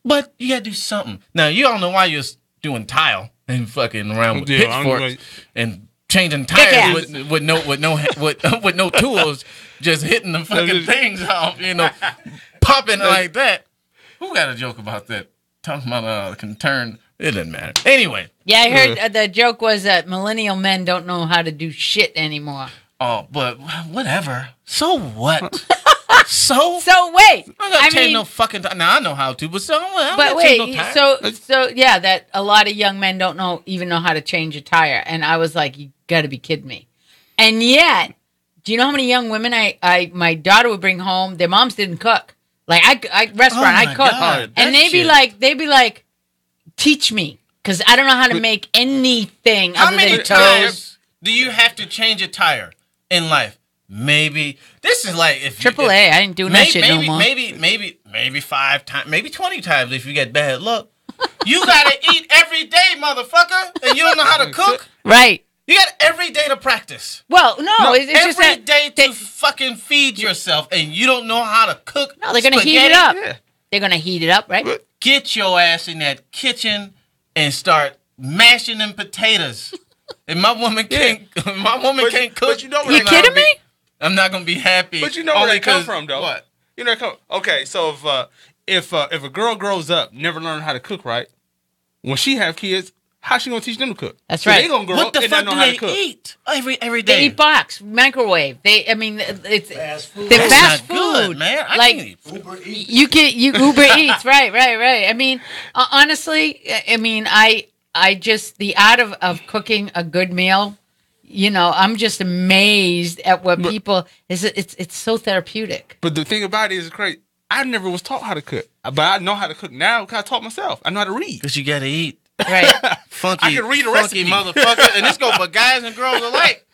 but you got to do something. Now, you don't know why you're doing tile and fucking around with pitchforks and changing tires with no tools, just hitting the fucking things off, popping like that. Who got a joke about that? Talking about can turn. It doesn't matter. Anyway. Yeah, I heard the joke was that millennial men don't know how to do shit anymore. Oh, but whatever. So what? So wait. I'm not gonna change no fucking time. Now I know how to, but yeah, that a lot of young men don't even know how to change a tire, and I was like, you got to be kidding me. And yet, do you know how many young women my daughter would bring home? Their moms didn't cook. Like I restaurant, I cook, God, and they'd be like, teach me, because I don't know how to make anything how other many than times toast. do you have to change a tire in life? Maybe this is like if AAA. I ain't doing that shit no more. Maybe 5 times, maybe 20 times if you get bad luck. You gotta eat every day, motherfucker, and you don't know how to cook. Right. You got every day to practice. Well, no, it's just every that day to fucking feed yourself, and you don't know how to cook. No, they're gonna heat it up. Yeah. They're gonna heat it up, right? Get your ass in that kitchen and start mashing them potatoes. And my woman can't. My woman can't cook. But you know you kidding me? I'm not gonna be happy. But you know where they come from, though. What? You know, okay. So if a girl grows up never learn how to cook, right? When she have kids, how she gonna teach them to cook? That's right. They gonna grow up and not know how to cook. Eat every day? They eat box, microwave. It's Fast food. They're fast food, good, man. I can eat Uber Eats. You Uber Eats, right. I mean, honestly, I mean, I just the art of cooking a good meal. I'm just amazed at what people it's so therapeutic. But the thing about it is great. I never was taught how to cook, but I know how to cook now because I taught myself. I know how to read. because you gotta eat. Right. Funky, I can read a funky recipe. motherfucker, and this go for guys and girls alike.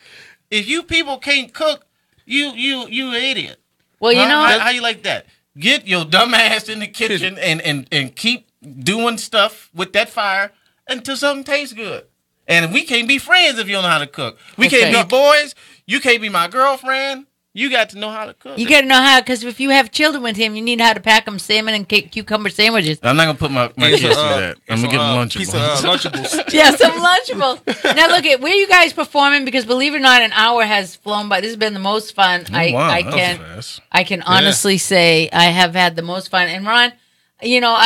if you people can't cook, you an idiot. Well, you know, how you like that? Get your dumb ass in the kitchen and keep doing stuff with that fire until something tastes good. And we can't be friends if you don't know how to cook. We can't be boys. You can't be my girlfriend. You got to know how to cook. You got to know how, because if you have children with him, you need how to pack them salmon and cucumber sandwiches. I'm not going to put my kids through that. I'm going to give them Lunchables. Yeah, some Lunchables. Now, look, where you guys performing? Because believe it or not, an hour has flown by. This has been the most fun. I can honestly say I have had the most fun. And Ron, you know,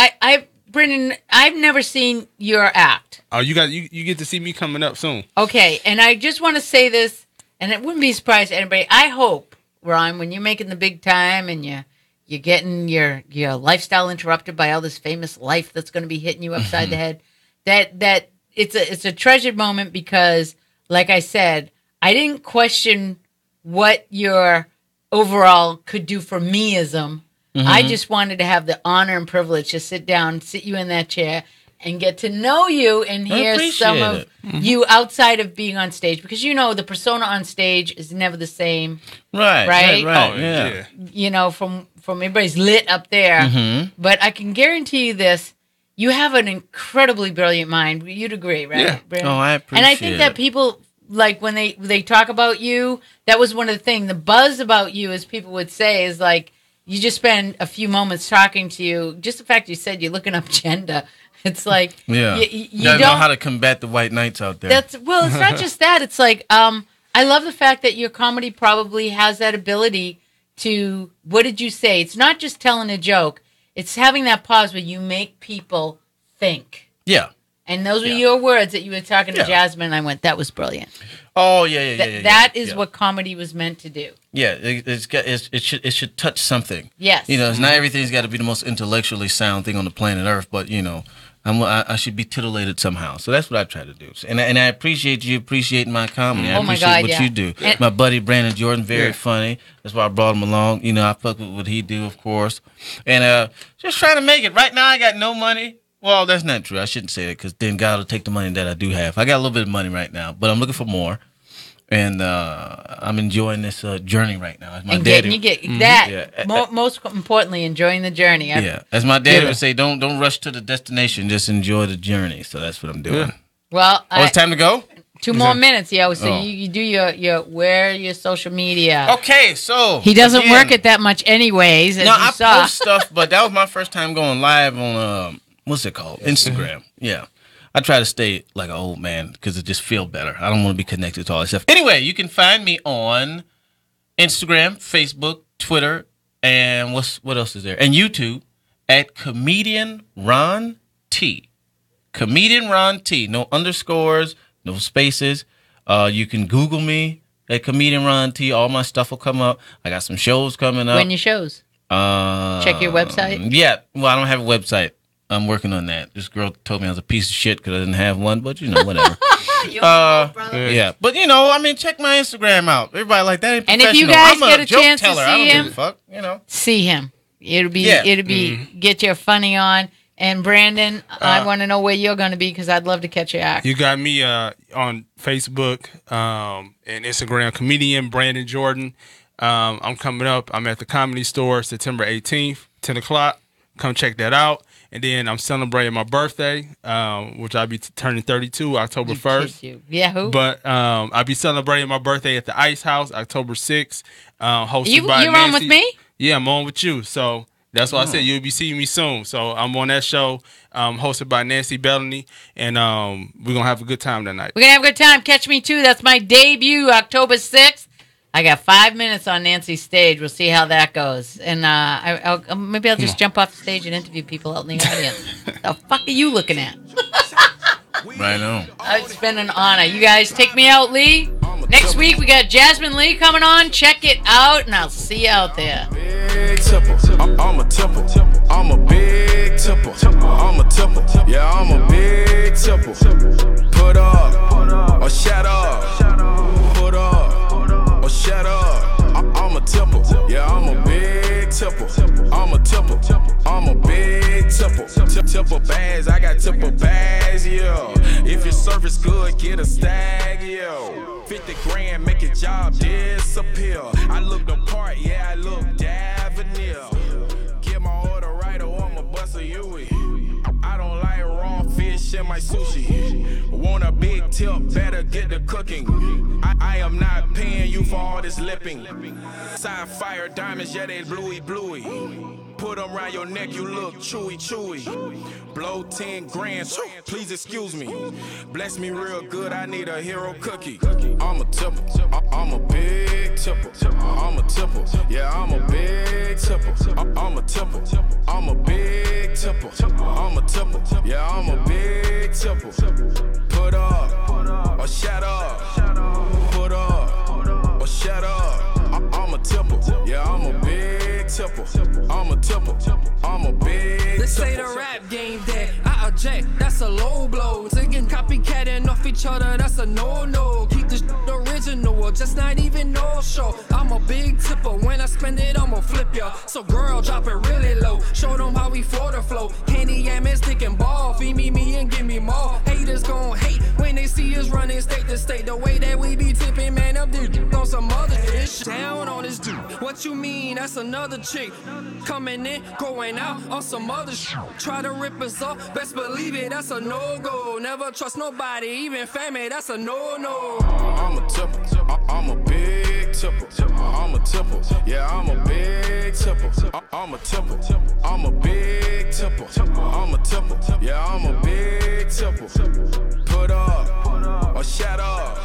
Brendan, I've never seen your act. Oh, you get to see me coming up soon. Okay, and I just want to say this, and it wouldn't be a surprise to anybody. I hope, Ron, when you're making the big time and you're getting your lifestyle interrupted by all this famous life that's going to be hitting you upside the head, that it's a treasured moment, because, like I said, I didn't question what your overall could do for meism. I just wanted to have the honor and privilege to sit you in that chair and get to know you and hear some of you outside of being on stage, because you know the persona on stage is never the same. Right. Oh, yeah. You know, from everybody's lit up there. But I can guarantee you this: you have an incredibly brilliant mind. You'd agree, right? Yeah. Brandon? Oh, I appreciate it. And I think that people, like, when they talk about you, that was one of the things. The buzz about you, as people would say, is like, you just spend a few moments talking to you. Just the fact you said you're looking up gender. It's like, you don't know how to combat the white knights out there. It's not just that. It's like, I love the fact that your comedy probably has that ability to, what did you say? It's not just telling a joke. It's having that pause where you make people think. Yeah. And those were your words that you were talking to Jasmine, and I went, that was brilliant. Oh, yeah. That is what comedy was meant to do. Yeah, it should touch something. Yes. You know, it's not everything's got to be the most intellectually sound thing on the planet Earth, but, you know, I should be titillated somehow. So that's what I try to do. And I appreciate you appreciating my comedy. I appreciate what you do. And my buddy Brandon Jordan, very funny. That's why I brought him along. You know, I fuck with what he do, of course. And just trying to make it. Right now, I got no money. Well, that's not true. I shouldn't say it, because then God will take the money that I do have. I got a little bit of money right now, but I'm looking for more. And I'm enjoying this journey right now. As my daddy, most importantly, enjoying the journey. As my daddy would say, don't rush to the destination, just enjoy the journey. So that's what I'm doing. Yeah. Well, it's time to go. 2 more minutes. Yeah, so you do your social media. Okay, so he doesn't work it that much, anyways. I post stuff, but that was my first time going live on what's it called? Instagram. Yeah. I try to stay like an old man because it just feels better. I don't want to be connected to all that stuff. Anyway, you can find me on Instagram, Facebook, Twitter, and what else is there? And YouTube at Comedian Ron T. Comedian Ron T. No underscores, no spaces. You can Google me at Comedian Ron T. All my stuff will come up. I got some shows coming up. When your shows? Check your website? Yeah. Well, I don't have a website. I'm working on that. This girl told me I was a piece of shit because I didn't have one, but you know, whatever. Yeah, but you know, I mean, check my Instagram out. Everybody like that ain't professional. And if you guys get a chance to see him, see him. It'll be get your funny on. And Brandon, I want to know where you're going to be, because I'd love to catch your act. You got me on Facebook and Instagram, comedian Brandon Jordan. I'm coming up. I'm at the Comedy Store September 18th, 10 o'clock. Come check that out. And then I'm celebrating my birthday, which I'll be turning 32 October 1st. Yeah, who? But I'll be celebrating my birthday at the Ice House October 6th. Hosted by You're Nancy. on with me? Yeah, I'm on with you. So that's why I said you'll be seeing me soon. So I'm on that show hosted by Nancy Bellany. And we're going to have a good time that night. We're going to have a good time. Catch me too. That's my debut, October 6th. I got 5 minutes on Nancy's stage. We'll see how that goes. And maybe I'll just jump off the stage and interview people out in the audience. The fuck are you looking at? Right on. It's been an honor. You guys take me out, Lee. Next week, we got Jasmine Lee coming on. Check it out, and I'll see you out there. Big tipple. I'm a tipple. I'm a big tipple. I'm a tipple. Yeah, I'm a big tipple. Put up or shut up. Put up or shut up. I'm a tipple. Yeah, I'm a big tipple. I'm a tipple. I'm a big tipple. tipple. Tipple bags, I got tipple bags, yeah. If your service good, get a stag, yeah. 50 grand, make your job disappear. I look the part, yeah, I look Davenir. Get my order right or I'ma bust a Yui. I don't like raw fish in my sushi. Want a big tip, better get the cooking. I am not paying you for all this lipping. Sapphire diamonds, yeah, they bluey bluey. Put them around your neck, you look chewy chewy. Blow 10 grand, please excuse me. Bless me real good, I need a hero cookie. I'm a tipple, I'm a big tipple. I'm a tipple, yeah, I'm a big tipple. I'm a tipple, I'm a big tipple. I'm a tipple, yeah, I'm a big tipple. Put up or shut up. Put up or shut up. I'm a tipple, yeah, I'm a big tipple. I'm a tipple, I'm a big tipple. They say the rap game dead, I object, that's a low blow. Taking copycatting off each other, that's a no-no. Keep this original or just not even no show. I'm a big tipper, when I spend it, I'ma flip ya. So girl, drop it really low, show them how we for the flow. Candy yam is sticking ball, feed me and give me more. Haters gon' hate when they see us running state to state. The way that we be tipping, man, up dude on some other ish. Down on this dude, what you mean, that's another chick. Coming in, going out on some other shit. Try to rip us off, best believe it, that's a no-go. Never trust nobody, even family, that's a no-no. I'm a tipple, I'm a big tipple. I'm a tipple, yeah, I'm a big tipple. I'm a tipple, I'm a big tipple. I'm a tipple, yeah, I'm a big tipple. Put up or shut up.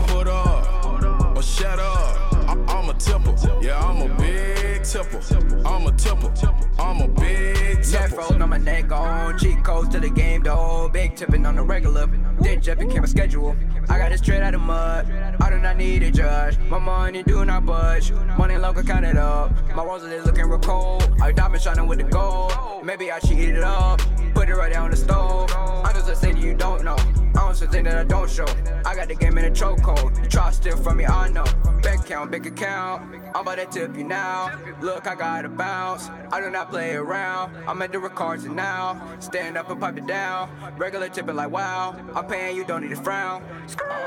Put up or shut up. I'm a tipple, yeah, I'm a big tipple. I'm a tipple, I'm a big tipple. Neck rolling on my neck, on cheat codes to the game, though. Big tipping on the regular. Did jet became a schedule. I got it straight out of mud. I do not need a judge. My money do not budge. Money local counted up. My roses is looking real cold. I diamond shining with the gold. Maybe I should eat it up. Put it right down on the stove. I'm just a city you don't know. I'm something that I don't show. I got the game in a chokehold. You try to steal from me, I know. Bank account, big account. I'm about to tip you now. Look, I got a bounce. I do not play around. I'm at the records now. Stand up and pipe it down. Regular tipping like wow. I'm paying you, don't need to frown.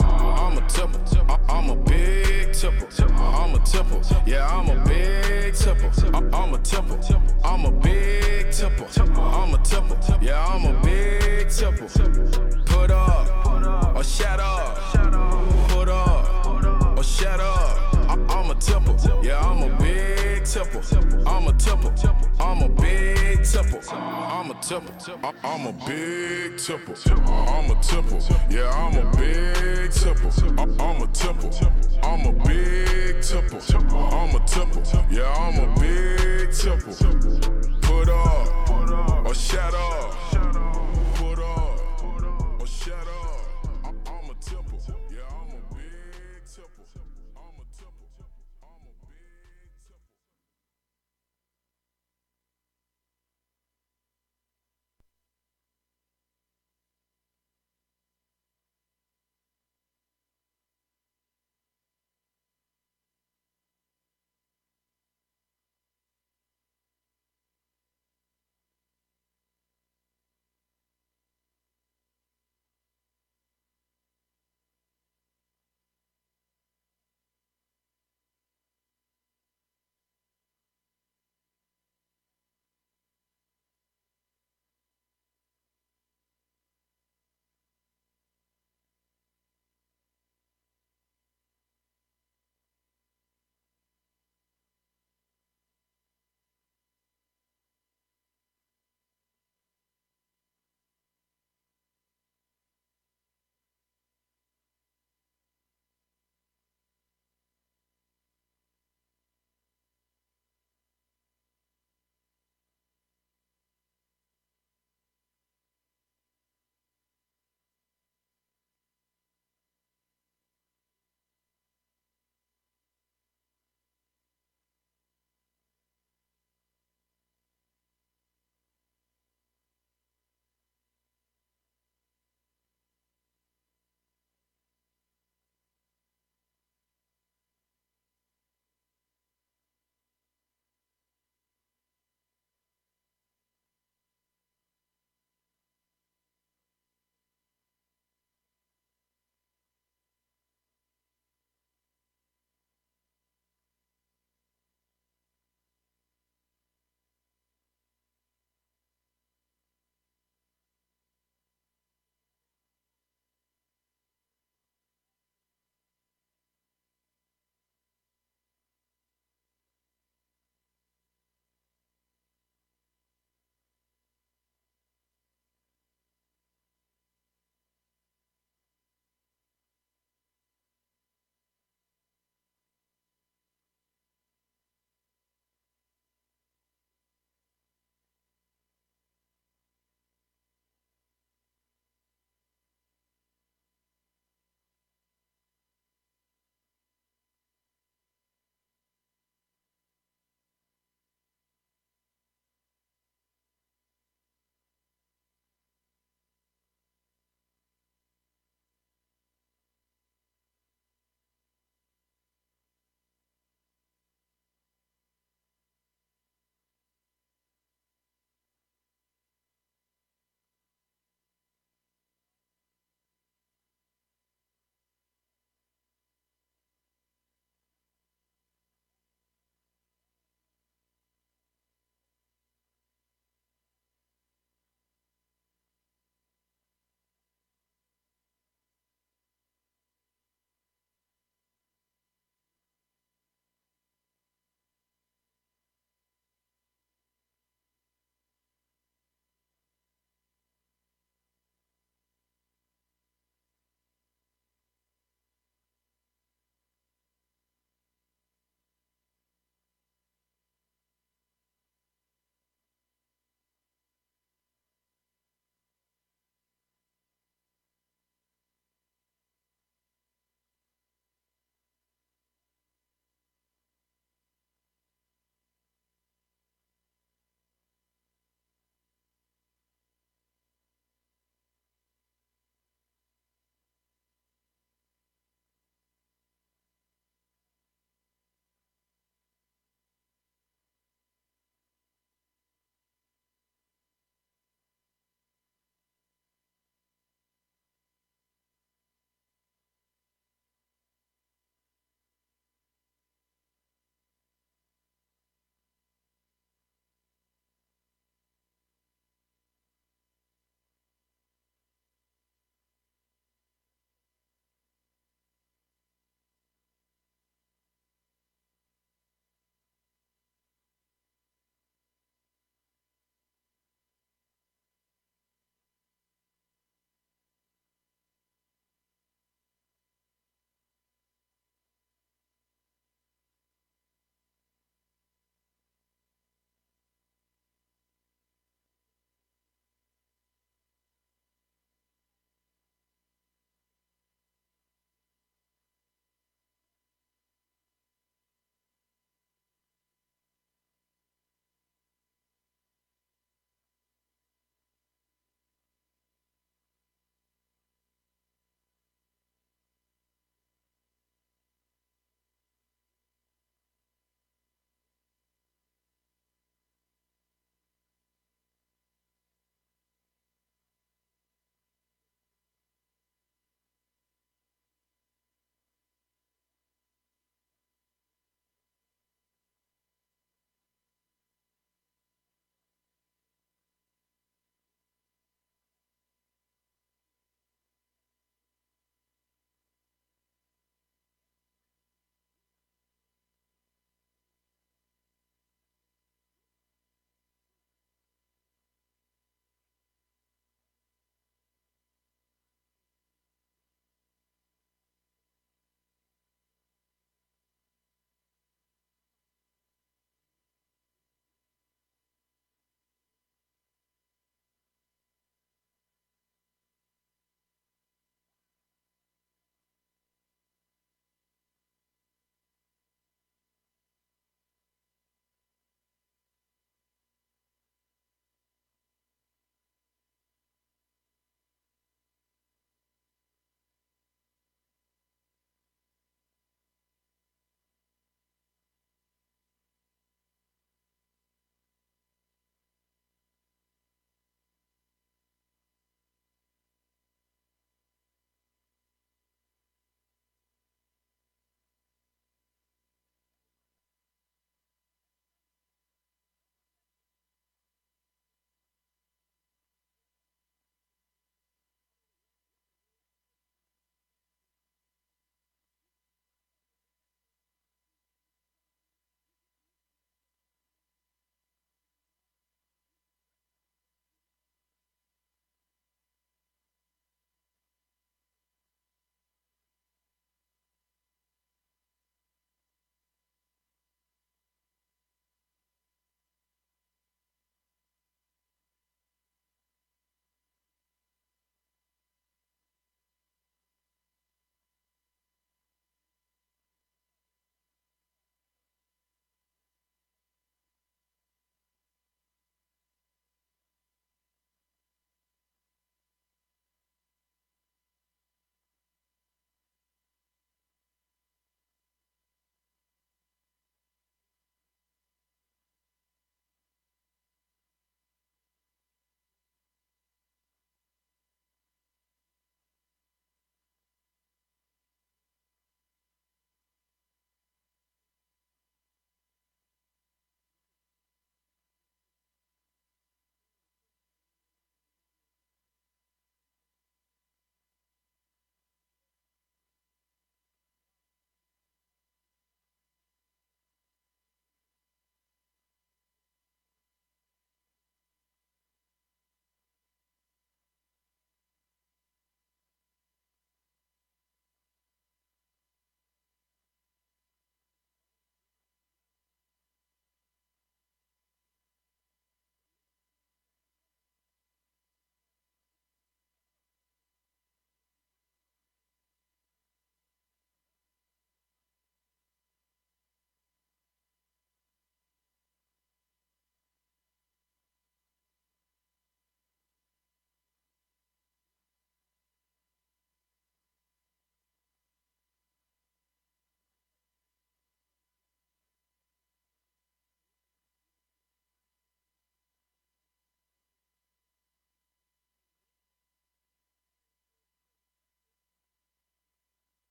I'm a tipple, I'm a big tipple. I'm a tipple, yeah, I'm a big tipple. I'm a tipple, I'm a big tipple. I'm a tipple, yeah, I'm a big tipple. Put up or shut up. Put up or shut up. I'm a tipple, yeah, I'm a big tipple. I'm a tipple, I'm a big tipple. I'm a tipple, I'm a big tipple. I'm a tipple, yeah, I'm a big tipple. I'm a tipple, I'm a big tipple. I'm a tipple, yeah, I'm a big tipple.